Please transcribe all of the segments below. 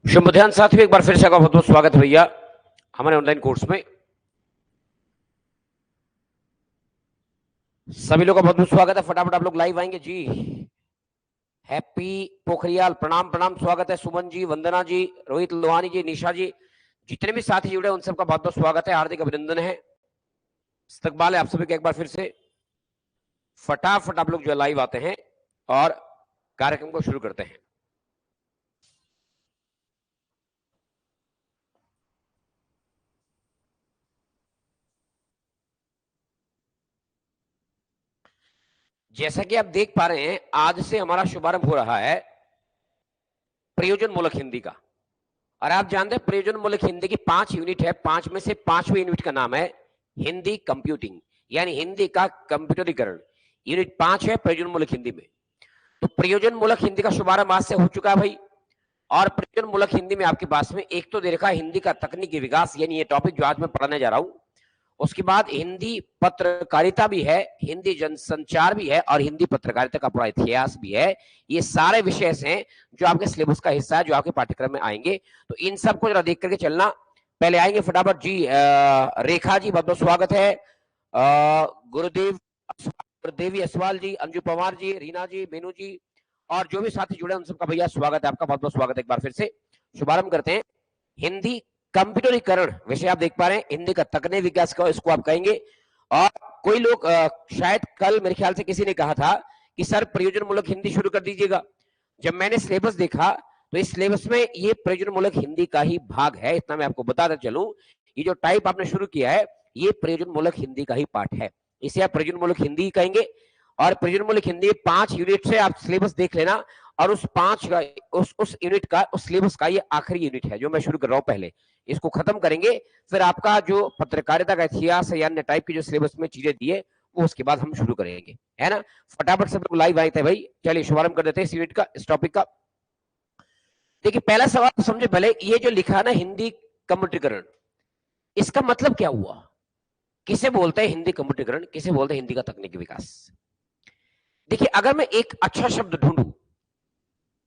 शुभ मध्याह्न साथियों, एक बार फिर से आपका बहुत बहुत स्वागत है भैया हमारे ऑनलाइन कोर्स में। सभी लोगों का बहुत बहुत स्वागत है। फटाफट आप लोग लाइव आएंगे जी। हैप्पी पोखरियाल, प्रणाम प्रणाम, स्वागत है। सुमन जी, वंदना जी, रोहित लोहानी जी, निशा जी, जितने भी साथी जुड़े उन सबका बहुत बहुत स्वागत है, हार्दिक अभिनंदन है, इस्तकबाल है आप सभी का एक बार फिर से। फटाफट आप लोग जो लाइव आते हैं और कार्यक्रम को शुरू करते हैं। जैसा कि आप देख पा रहे हैं, आज से हमारा शुभारंभ हो रहा है प्रयोजन मूलक हिंदी का। और आप जानते हैं प्रयोजन मूलक हिंदी की 5 यूनिट है। 5 में से 5वें यूनिट का नाम है हिंदी कंप्यूटिंग, यानी हिंदी का कंप्यूटरीकरण। यूनिट 5 है प्रयोजन मूलक हिंदी में। तो प्रयोजन मूलक हिंदी का शुभारंभ आज से हो चुका है भाई। और प्रयोजन मूलक हिंदी में आपके पास में एक तो दे रखा है हिंदी का तकनीकी विकास, यानी ये टॉपिक जो आज मैं पढ़ाने जा रहा हूं। उसके बाद हिंदी पत्रकारिता भी है, हिंदी जनसंचार भी है और हिंदी पत्रकारिता का पूरा इतिहास भी है। ये सारे विषय हैं जो आपके सिलेबस का हिस्सा है, जो आपके पाठ्यक्रम में आएंगे। तो इन सबको जरा देख करके चलना। पहले आएंगे फटाफट जी रेखा जी, बहुत बहुत स्वागत है। गुरुदेवी असवाल जी, अंजू पवार जी, रीना जी, मेनू जी और जो भी साथी जुड़े उन सबका भैया स्वागत है, आपका बहुत बहुत स्वागत है। एक बार फिर से शुभारंभ करते हैं। हिंदी कंप्यूटरीकरण विषय आप देख पा रहे हैं, हिंदी का तकनीकी विकास का इसको आप कहेंगे। और कोई लोग शायद कल मेरे ख्याल से किसी ने कहा था कि सर प्रयोजन मूलक हिंदी शुरू कर दीजिएगा। जब मैंने सिलेबस देखा तो इस सिलेबस में ये प्रयोजन मूलक हिंदी का ही भाग है, इतना मैं आपको बताता चलूं। ये जो टाइप आपने शुरू किया है ये प्रयोजन मूलक हिंदी का ही पार्ट है, इसे आप प्रयोजन मूलक हिंदी कहेंगे। और प्रयोजन मूलक हिंदी 5 यूनिट से आप सिलेबस देख लेना। और उस 5 का उस यूनिट का उस सिलेबस का ये आखिरी यूनिट है जो मैं शुरू कर रहा हूं। पहले इसको खत्म करेंगे, फिर आपका जो पत्रकारिता का इतिहास है या अन्य टाइप की जो सिलेबस में चीजें दी है वो उसके बाद हम शुरू करेंगे, है ना। फटाफट सब लोग लाइव आए थे भाई। चलिए शुभारंभ कर देते हैं इस यूनिट का, इस टॉपिक का। देखिए पहला सवाल समझे पहले, ये जो लिखा है ना हिंदी कंप्यूटरीकरण, इसका मतलब क्या हुआ? किसे बोलते हैं हिंदी कंप्यूटरीकरण, किसे बोलते हैं हिंदी का तकनीकी विकास? देखिए अगर मैं एक अच्छा शब्द ढूंढूं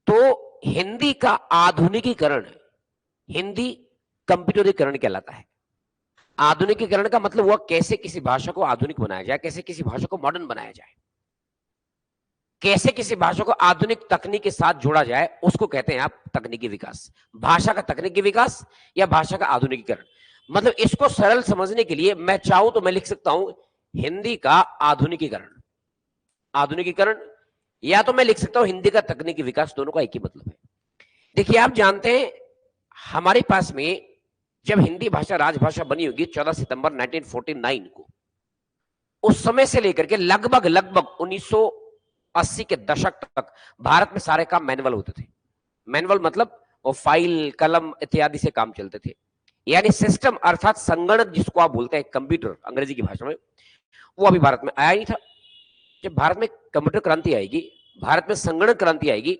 तो हिंदी का आधुनिकीकरण हिंदी कंप्यूटरीकरण कहलाता है। आधुनिकीकरण का मतलब हुआ कैसे किसी भाषा को आधुनिक बनाया जाए, कैसे किसी भाषा को मॉडर्न बनाया जाए, कैसे किसी भाषा को आधुनिक तकनीक के साथ जोड़ा जाए, उसको कहते हैं आप तकनीकी विकास। भाषा का तकनीकी विकास या भाषा का आधुनिकीकरण। मतलब इसको सरल समझने के लिए मैं चाहूं तो मैं लिख सकता हूं हिंदी का आधुनिकीकरण। आधुनिकीकरण या तो मैं लिख सकता हूं हिंदी का तकनीकी विकास, दोनों का एक ही मतलब है। देखिए आप जानते हैं हमारे पास में जब हिंदी भाषा राजभाषा बनी होगी 14 सितंबर 1949 को, उस समय से लेकर के लगभग 1980 के दशक तक भारत में सारे काम मैनुअल होते थे। मैनुअल मतलब वो फाइल कलम इत्यादि से काम चलते थे, यानी सिस्टम अर्थात संगणक जिसको आप बोलते हैं कंप्यूटर अंग्रेजी की भाषा में, वो अभी भारत में आया नहीं था। जब भारत में कंप्यूटर क्रांति आएगी, भारत में संगणक क्रांति आएगी,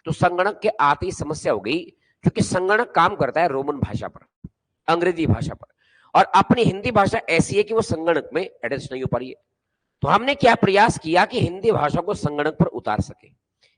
तो संगणक के आते ही समस्या हो गई, क्योंकि संगणक काम करता है रोमन भाषा पर, अंग्रेजी भाषा पर, और अपनी हिंदी भाषा ऐसी है कि वो संगणक में एडजस्ट नहीं हो पा रही है। तो हमने क्या प्रयास किया कि हिंदी भाषा को संगणक पर उतार सके,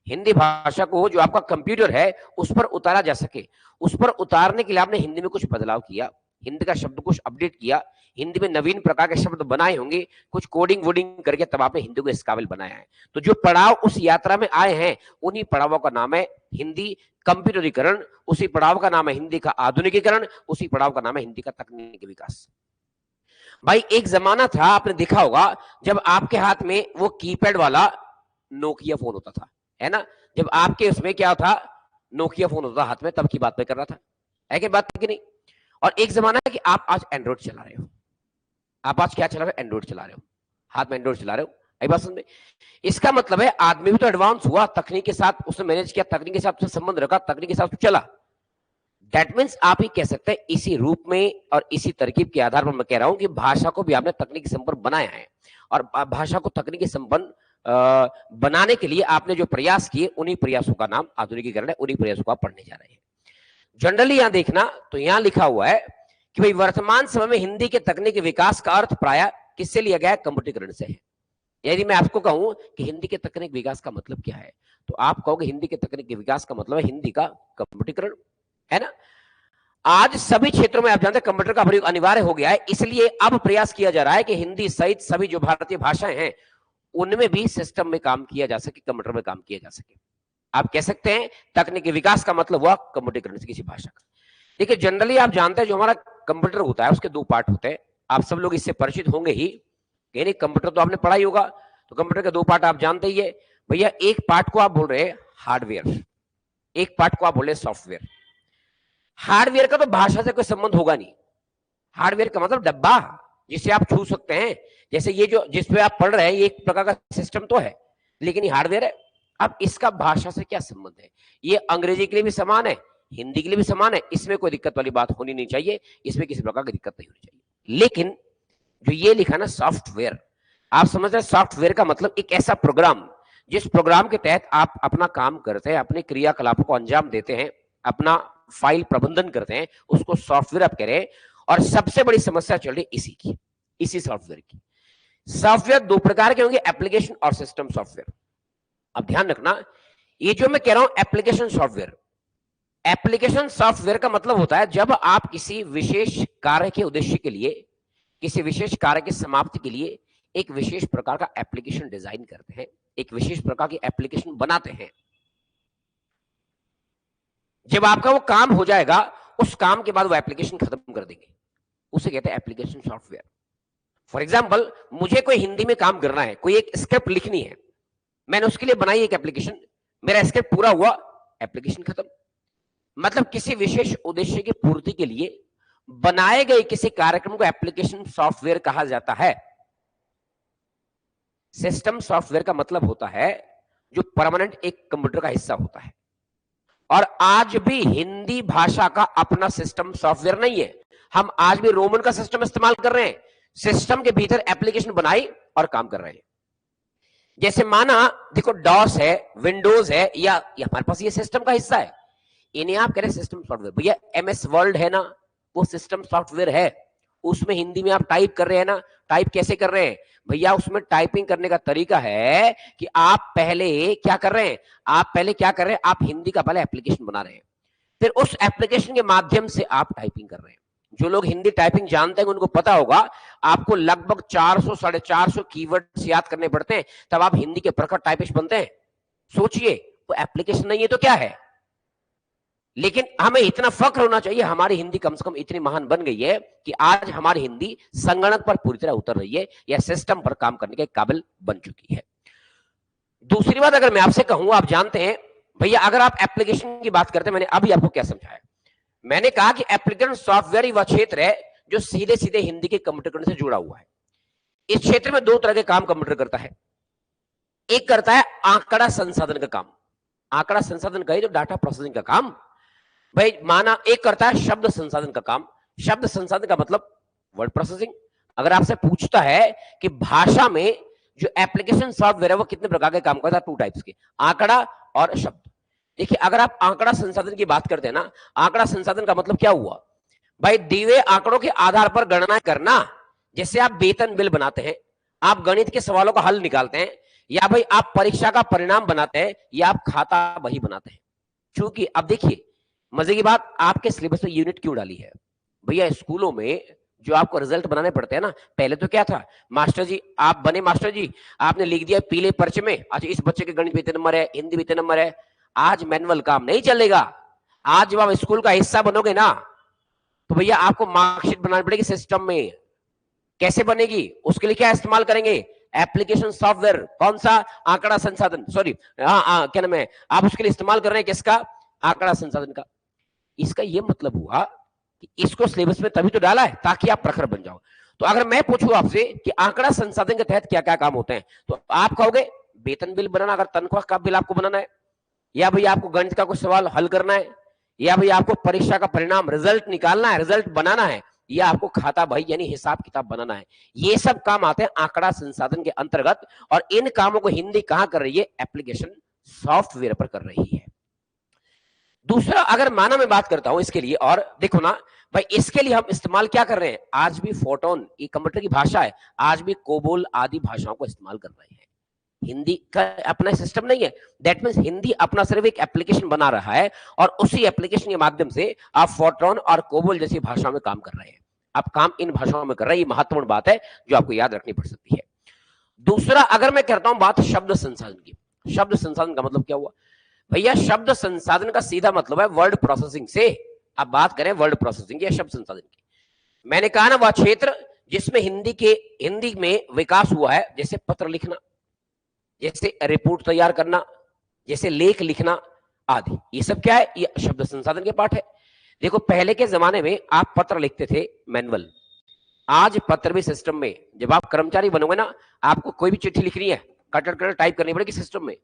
हिंदी भाषा को जो आपका कंप्यूटर है उस पर उतारा जा सके। उस पर उतारने के लिए आपने हिंदी में कुछ बदलाव किया, हिंदी का शब्दकोश अपडेट किया, हिंदी में नवीन प्रकार के शब्द बनाए होंगे, कुछ कोडिंग वोडिंग करके तब आपने हिंदी को इस काबिल बनाया है। तो जो पड़ाव उस यात्रा में आए हैं उन्हीं पड़ावों का नाम है हिंदी कंप्यूटरीकरण, उसी पड़ाव का नाम है हिंदी का आधुनिकीकरण, उसी पड़ाव का नाम है हिंदी का तकनीकी विकास। भाई एक जमाना था, आपने देखा होगा, जब आपके हाथ में वो कीपैड वाला नोकिया फोन होता था, है ना। जब आपके उसमें क्या था, नोकिया फोन होता था हाथ में, तब की बात मैं कर रहा था, है कि बात कि नहीं। और एक जमाना है कि आप आज एंड्रॉइड चला रहे हो, आप आज क्या चला रहे हो, एंड्रॉइड चला रहे हो, हाथ में एंड्रॉइड चला रहे हो। आई बात समझ में? इसका मतलब है आदमी भी तो एडवांस हुआ, तकनीक के साथ उसने मैनेज किया, तकनीक के साथ संबंध रखा, तकनीक के साथ चला। दैट मीन्स आप ही कह सकते हैं इसी रूप में और इसी तरकीब के आधार पर मैं कह रहा हूं कि भाषा को भी आपने तकनीकी संपन्न बनाया है और भाषा को तकनीकी संपन्न बनाने के लिए आपने जो प्रयास किए, उन्हीं प्रयासों का नाम आधुनिकीकरण है, उन्हीं प्रयासों को आप पढ़ने जा रहे हैं। जनरली यहां देखना तो यहां लिखा हुआ है कि भाई वर्तमान समय में हिंदी के तकनीकी विकास का अर्थ प्राय किससे लिया गया है? कंप्यूटरीकरण से है। यदि मैं आपको कहूं कि हिंदी के तकनीक विकास का मतलब क्या है, तो आप कहोगे हिंदी के तकनीक विकास का मतलब है हिंदी का कंप्यूटरीकरण, है ना। आज सभी क्षेत्रों में आप जानते हैं कंप्यूटर का प्रयोग अनिवार्य हो गया है, इसलिए अब प्रयास किया जा रहा है कि हिंदी सहित सभी जो भारतीय भाषाएं हैं उनमें भी सिस्टम में काम किया जा सके, कंप्यूटर में काम किया जा सके। आप कह सकते हैं तकनीकी विकास का मतलब हुआ कंप्यूटरीकरण से किसी भाषा का। देखिए जनरली आप जानते हैं जो हमारा कंप्यूटर होता है उसके दो पार्ट होते हैं, आप सब लोग इससे परिचित होंगे ही, यानी कंप्यूटर तो आपने पढ़ा ही होगा, तो कंप्यूटर के दो पार्ट आप जानते ही है भैया। एक पार्ट को आप बोल रहे हैं हार्डवेयर, एक पार्ट को आप बोल रहे हैं सॉफ्टवेयर। हार्डवेयर का तो भाषा से कोई संबंध होगा नहीं, हार्डवेयर का मतलब डब्बा जिसे आप छू सकते हैं, जैसे ये जो जिसपे आप पढ़ रहे हैं ये एक प्रकार का सिस्टम तो है, लेकिन ये हार्डवेयर है। अब इसका भाषा से क्या संबंध है? ये अंग्रेजी के लिए भी समान है, हिंदी के लिए भी समान है, इसमें कोई दिक्कत वाली बात होनी नहीं चाहिए, इसमें किसी प्रकार की दिक्कत नहीं होनी चाहिए। लेकिन जो ये लिखा ना सॉफ्टवेयर, आप समझ रहे हैं सॉफ्टवेयर का मतलब एक ऐसा प्रोग्राम जिस प्रोग्राम के तहत आप अपना काम करते हैं, अपने क्रियाकलापों को अंजाम देते हैं, अपना फाइल प्रबंधन करते हैं, उसको सॉफ्टवेयर आप कह रहे हैं। और सबसे बड़ी समस्या चल रही इसी की, इसी सॉफ्टवेयर की। सॉफ्टवेयर दो प्रकार के होंगे, एप्लीकेशन और सिस्टम सॉफ्टवेयर। अब ध्यान रखना, ये जो मैं कह रहा हूं एप्लीकेशन सॉफ्टवेयर, एप्लीकेशन सॉफ्टवेयर का मतलब होता है जब आप किसी विशेष कार्य के उद्देश्य के लिए, किसी विशेष कार्य की समाप्ति के लिए एक विशेष प्रकार का एप्लीकेशन डिजाइन करते हैं, एक विशेष प्रकार की एप्लीकेशन बनाते हैं। जब आपका वो काम हो जाएगा, उस काम के बाद वो एप्लीकेशन खत्म कर देंगे, उसे कहते हैं एप्लीकेशन सॉफ्टवेयर। फॉर एग्जाम्पल, मुझे कोई हिंदी में काम करना है, कोई एक स्क्रिप्ट लिखनी है, मैंने उसके लिए बनाई एक एप्लीकेशन, मेरा स्क्रिप्ट पूरा हुआ, एप्लीकेशन खत्म। मतलब किसी विशेष उद्देश्य की पूर्ति के लिए बनाए गए किसी कार्यक्रम को एप्लीकेशन सॉफ्टवेयर कहा जाता है। सिस्टम सॉफ्टवेयर का मतलब होता है जो परमानेंट एक कंप्यूटर का हिस्सा होता है। और आज भी हिंदी भाषा का अपना सिस्टम सॉफ्टवेयर नहीं है, हम आज भी रोमन का सिस्टम इस्तेमाल कर रहे हैं, सिस्टम के भीतर एप्लीकेशन बनाई और काम कर रहे हैं। जैसे माना देखो डॉस है, विंडोज है, या हमारे पास ये सिस्टम का हिस्सा है, इन्हें आप कह रहे हैं सिस्टम सॉफ्टवेयर। भैया MS वर्ड है ना, वो सिस्टम सॉफ्टवेयर है, उसमें हिंदी में आप टाइप कर रहे हैं ना, टाइप कैसे कर रहे हैं भैया? उसमें टाइपिंग करने का तरीका है कि आप पहले क्या कर रहे हैं, आप हिंदी का पहले एप्लीकेशन बना रहे हैं, फिर उस एप्लीकेशन के माध्यम से आप टाइपिंग कर रहे हैं। जो लोग हिंदी टाइपिंग जानते हैं उनको पता होगा, आपको लगभग 400 450 कीवर्ड्स याद करने पड़ते हैं, तब आप हिंदी के प्रखर टाइपिस्ट बनते हैं। सोचिए, वो एप्लीकेशन नहीं है तो क्या है? लेकिन हमें इतना फख्र होना चाहिए, हमारी हिंदी कम से कम इतनी महान बन गई है कि आज हमारी हिंदी संगणक पर पूरी तरह उतर रही है, या सिस्टम पर काम करने के काबिल बन चुकी है। दूसरी बात अगर मैं आपसे कहूं, आप जानते हैं भैया, अगर आप एप्लीकेशन की बात करते हैं, मैंने अभी आपको क्या समझाया, मैंने कहा कि एप्लीकेशन सॉफ्टवेयर ही वह क्षेत्र है जो सीधे सीधे हिंदी के कंप्यूटरीकरण से जुड़ा हुआ है। इस क्षेत्र में दो तरह के काम कंप्यूटर करता है। एक करता है आंकड़ा संसाधन का काम, आंकड़ा संसाधन का ही तो डाटा प्रोसेसिंग का काम भाई माना। एक करता है शब्द संसाधन का काम, शब्द संसाधन का मतलब वर्ड प्रोसेसिंग। अगर आपसे पूछता है कि भाषा में जो एप्लीकेशन सॉफ्टवेयर है वो कितने प्रकार के काम करता है, 2 टाइप्स के, आंकड़ा और शब्द। देखिए अगर आप आंकड़ा संसाधन की बात करते हैं ना, आंकड़ा संसाधन का मतलब क्या हुआ भाई? दिए आंकड़ों के आधार पर गणना करना। जैसे आप वेतन बिल बनाते हैं, आप गणित के सवालों का हल निकालते हैं, या भाई आप परीक्षा का परिणाम बनाते हैं, या आप खाता बही बनाते हैं। क्योंकि अब देखिए मजे की बात, आपके सिलेबस में यूनिट क्यों डाली है भैया? स्कूलों में जो आपको रिजल्ट बनाने पड़ते हैं ना, पहले तो क्या था, मास्टर जी आप बने, मास्टर जी आपने लिख दिया पीले पर्चे में, अच्छा इस बच्चे के गणित भी इतने नंबर है, हिंदी भी इतने नंबर है। आज मैनुअल काम नहीं चलेगा। आज जब आप स्कूल का हिस्सा बनोगे ना, तो भैया आपको मार्कशीट बनानी पड़ेगी सिस्टम में। कैसे बनेगी? उसके लिए क्या इस्तेमाल करेंगे? Application software. कौन सा? आंकड़ा संसाधन, सॉरी क्या नाम है, आप उसके लिए इस्तेमाल कर रहे हैं किसका? आंकड़ा संसाधन का। इसका यह मतलब हुआ कि इसको सिलेबस में तभी तो डाला है ताकि आप प्रखर बन जाओ। तो अगर मैं पूछूं आपसे कि आंकड़ा संसाधन के तहत क्या क्या काम होते हैं, तो आप कहोगे वेतन बिल बनाना, अगर तनख्वाह का बिल आपको बनाना है, या भैया आपको गणित का कुछ सवाल हल करना है, या भैया आपको परीक्षा का परिणाम रिजल्ट निकालना है, रिजल्ट बनाना है, या आपको खाता बही यानी हिसाब किताब बनाना है। ये सब काम आते हैं आंकड़ा संसाधन के अंतर्गत, और इन कामों को हिंदी कहां कर रही है? एप्लीकेशन सॉफ्टवेयर पर कर रही है। दूसरा, अगर माना मैं बात करता हूं इसके लिए, और देखो ना भाई, इसके लिए हम इस्तेमाल क्या कर रहे हैं? आज भी फोटोन, ये कंप्यूटर की भाषा है, आज भी कोबोल आदि भाषाओं को इस्तेमाल कर रहे हैं। हिंदी का अपना सिस्टम नहीं है। दैट मीन्स हिंदी अपना सिर्फ एक एप्लीकेशन बना रहा है, और उसी एप्लीकेशन के माध्यम से आप फोर्ट्रॉन और कोबोल जैसी भाषाओं में काम कर रहे हैं। आप काम इन भाषाओं में कर रहे हैं, ये महत्वपूर्ण बात है जो आपको याद रखनी पड़ सकती है। दूसरा, अगर मैं करता हूं बात शब्द संसाधन की, शब्द संसाधन का मतलब क्या हुआ भैया? शब्द संसाधन का सीधा मतलब है वर्ड प्रोसेसिंग से। अब बात करें वर्ड प्रोसेसिंग या शब्द संसाधन की, मैंने कहा ना वह क्षेत्र जिसमें हिंदी में विकास हुआ है, जैसे पत्र लिखना, जैसे रिपोर्ट तैयार करना, जैसे लेख लिखना आदि, ये सब क्या है? ये शब्द संसाधन के पार्ट है। देखो, पहले के जमाने में आप पत्र लिखते थे मैनुअल, आज पत्र भी सिस्टम में। जब आप कर्मचारी बनोगे ना, आपको कोई भी चिट्ठी लिखनी है, कटर टाइप करनी पड़ेगी सिस्टम में।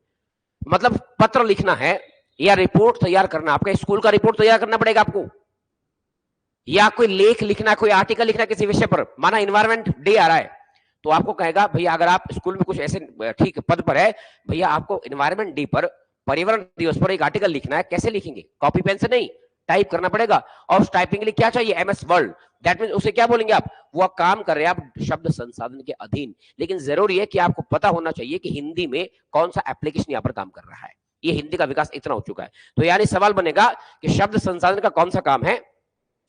मतलब पत्र लिखना है या रिपोर्ट तैयार करना, आपका स्कूल का रिपोर्ट तैयार करना पड़ेगा आपको, या कोई लेख लिखना, कोई आर्टिकल लिखना किसी विषय पर। माना इन्वायरमेंट डे आ रहा है, तो आपको कहेगा भैया, अगर आप स्कूल में कुछ ऐसे ठीक पद पर है, भैया आपको इन्वायरमेंट डे पर, पर्यावरण दिवस पर एक आर्टिकल लिखना है, कैसे लिखेंगे? कॉपी पेन से नहीं, टाइप करना पड़ेगा। और उस टाइपिंग के लिए क्या चाहिए? MS word. दैट मीन उसे क्या बोलेंगे आप? वो काम कर रहे हैं आप शब्द संसाधन के अधीन। लेकिन जरूरी है कि आपको पता होना चाहिए कि हिंदी में कौन सा एप्लीकेशन यहां पर काम कर रहा है। ये हिंदी का विकास इतना हो चुका है। तो यानी सवाल बनेगा कि शब्द संसाधन का कौन सा काम है?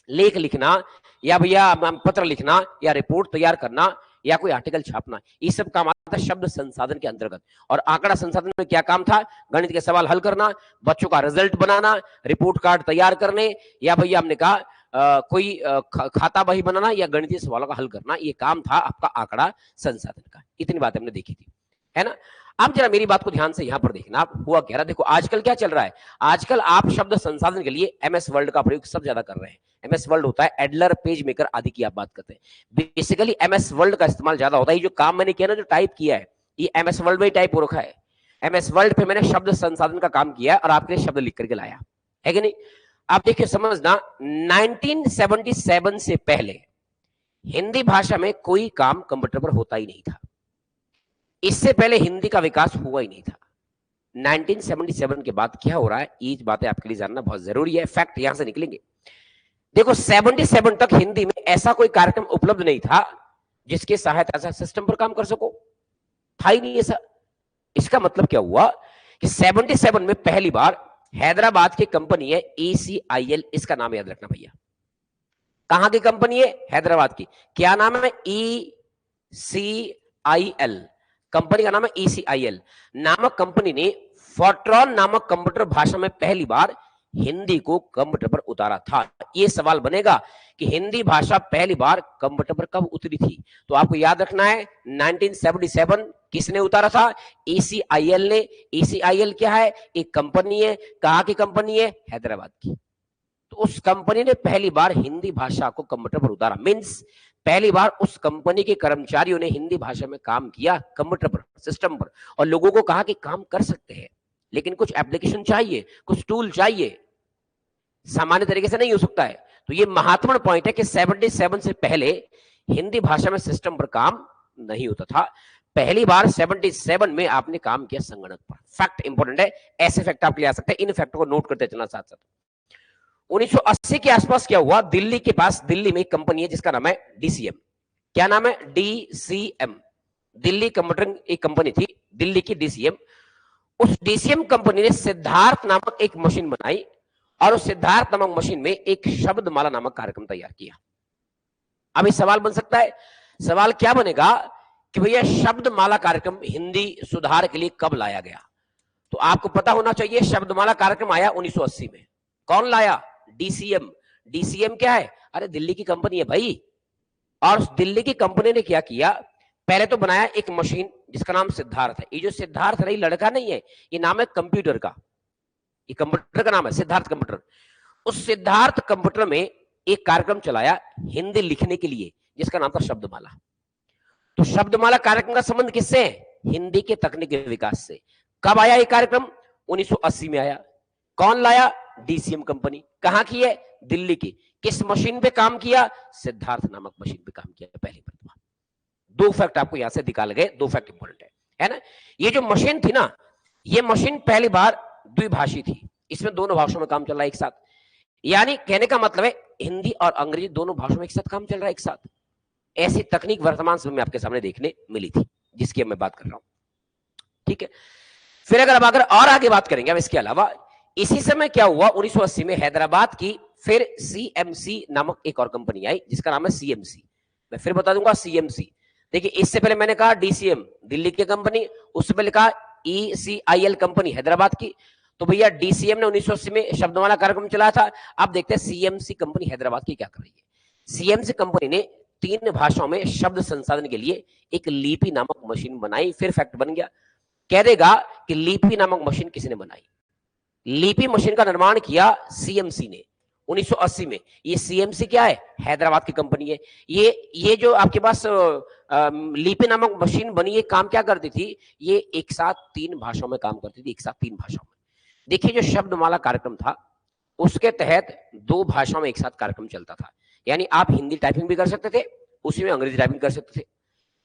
लेख लिखना, या भैया पत्र लिखना, या रिपोर्ट तैयार करना, या कोई आर्टिकल छापना, ये सब काम आता है शब्द संसाधन के अंतर्गत। और आंकड़ा संसाधन में क्या काम था? गणित के सवाल हल करना, बच्चों का रिजल्ट बनाना, रिपोर्ट कार्ड तैयार करने, या भैया हमने कहा कोई खाता बही बनाना, या गणितीय सवालों का हल करना, ये काम था आपका आंकड़ा संसाधन का। इतनी बात हमने देखी थी, है ना। अब जरा मेरी बात को ध्यान से यहां पर देखना, आप हुआ कह रहा, देखो आजकल क्या चल रहा है, आजकल आप शब्द संसाधन के लिए एमएस वर्ड का प्रयोग सब ज्यादा कर रहे हैं। एमएस वर्ड होता है एडलर, पेज मेकर आदि की आप बात करते हैं। बेसिकली एमएस वर्ड का इस्तेमाल ज्यादा होता है। ये जो काम मैंने किया ना, जो टाइप किया है, ये एमएस वर्ड में ही टाइप हो रखा है। एमएस वर्ड पे मैंने शब्द संसाधन का काम किया और आपके लिए शब्द लिख करके लाया है कि नहीं। आप देखिए, समझना, 1977 से पहले हिंदी भाषा में कोई काम कंप्यूटर पर होता ही नहीं था। इससे पहले हिंदी का विकास हुआ ही नहीं था। 1977 के बाद क्या हो रहा है, ये बातें आपके लिए जानना बहुत जरूरी है। फैक्ट यहां से निकलेंगे। देखो, 77 तक हिंदी में ऐसा कोई कार्यक्रम उपलब्ध नहीं था जिसके सहायता से सिस्टम पर काम कर सको, था ही नहीं ऐसा। इसका मतलब क्या हुआ कि 77 में पहली बार हैदराबाद की कंपनी है ECIL, इसका नाम याद रखना भैया। कहां की कंपनी है? हैदराबाद की। क्या नाम है? ECIL, कंपनी का नाम है ECIL नामक कंपनी ने फोर्ट्रॉन नामक कंप्यूटर भाषा में पहली बार हिंदी को कंप्यूटर पर उतारा था। यह सवाल बनेगा कि हिंदी भाषा पहली बार कंप्यूटर पर कब उतरी थी? तो आपको याद रखना है 1977 किसने उतारा था? ECIL ने। ECIL क्या है? एक कंपनी है। कहां की कंपनी है? हैदराबाद की। तो उस कंपनी ने पहली बार हिंदी भाषा को कंप्यूटर पर उतारा। मींस पहली बार उस कंपनी के कर्मचारियों ने हिंदी भाषा में काम किया कंप्यूटर पर, सिस्टम पर, और लोगों को कहा कि काम कर सकते हैं, लेकिन कुछ एप्लीकेशन चाहिए, कुछ टूल चाहिए, सामान्य तरीके से नहीं हो सकता है। तो ये महत्वपूर्ण पॉइंट है कि 77 से पहले हिंदी भाषा में सिस्टम पर काम नहीं होता था। पहली बार 77 में आपने काम किया संगणक पर। फैक्ट इंपॉर्टेंट है, ऐसे फैक्ट आप ले आ सकते हैं, इन फैक्ट को नोट करते चलना साथ साथ। 1980 के आसपास क्या हुआ, दिल्ली के पास, दिल्ली में एक कंपनी है जिसका नाम है DCM। क्या नाम है? DCM, दिल्ली कंप्यूटर एक कंपनी थी, दिल्ली की DCM। उस DCM कंपनी ने सिद्धार्थ नामक एक मशीन बनाई, और उस सिद्धार्थ नामक मशीन में एक शब्दमाला नामक कार्यक्रम तैयार किया। अभी सवाल बन सकता है, सवाल क्या बनेगा कि भैया शब्दमाला कार्यक्रम हिंदी सुधार के लिए कब लाया गया? तो आपको पता होना चाहिए, शब्दमाला कार्यक्रम आया 1980 में। कौन लाया? DCM। DCM क्या है? अरे दिल्ली की कंपनी है भाई। और उस दिल्ली की कंपनी ने क्या किया, पहले तो बनाया एक मशीन जिसका नाम सिद्धार्थ है। ये जो सिद्धार्थ है, लड़का नहीं है, ये नाम है कंप्यूटर का, ये कंप्यूटर का नाम है सिद्धार्थ कंप्यूटर। उस सिद्धार्थ कंप्यूटर में एक कार्यक्रम चलाया हिंदी लिखने के लिए, जिसका नाम था शब्दमाला। तो शब्दमाला कार्यक्रम का संबंध किससे है? हिंदी के तकनीकी विकास से। कब आया ये कार्यक्रम? 1980 में आया। कौन लाया? DCM company. कहां की है? दिल्ली की। किस मशीन पे काम किया? सिद्धार्थ नामक मशीन पे काम किया पहली मरतबा। दो फैक्ट आपको यहां से निकाल गए, दो फैक्ट इंपॉर्टेंट है ना। ये जो मशीन थी ना, ये मशीन पहली बार द्विभाषी थी, इसमें दोनों भाषाओं में काम चल रहा है एक साथ। यानी कहने का मतलब है हिंदी और अंग्रेजी दोनों भाषाओं में एक साथ काम चल रहा है एक साथ। ऐसी तकनीक वर्तमान समय में आपके सामने देखने मिली थी, जिसकी मैं बात कर रहा हूं, ठीक है। फिर अगर और आगे बात करेंगे अब इसके अलावा, इसी समय क्या हुआ, 1980 में हैदराबाद की फिर सीएमसी नामक एक और कंपनी आई जिसका नाम है सीएमसी। मैं फिर बता दूंगा सीएमसी। देखिए इससे पहले मैंने कहा डीसीएम दिल्ली की कंपनी, उससे पहले कहा ईसीआईएल कंपनी हैदराबाद की। तो भैया डीसीएम ने 1980 में शब्दमाला कार्यक्रम चलाया था। अब देखते हैं सीएमसी कंपनी हैदराबाद की क्या कर रही है। सीएमसी कंपनी ने 3 भाषाओं में शब्द संसाधन के लिए एक लिपि नामक मशीन बनाई। फिर फैक्ट बन गया, कह देगा कि लिपि नामक मशीन किसने बनाई? लिपि मशीन का निर्माण किया सीएमसी ने 1980 में। ये सीएमसी क्या है? हैदराबाद की कंपनी है। ये जो आपके पास लिपि नामक मशीन बनी, ये काम क्या करती थी? ये एक साथ 3 भाषाओं में काम करती थी, एक साथ 3 भाषाओं में। देखिए जो शब्दमाला कार्यक्रम था उसके तहत 2 भाषाओं में एक साथ कार्यक्रम चलता था। यानी आप हिंदी टाइपिंग भी कर सकते थे, उसी में अंग्रेजी टाइपिंग कर सकते थे।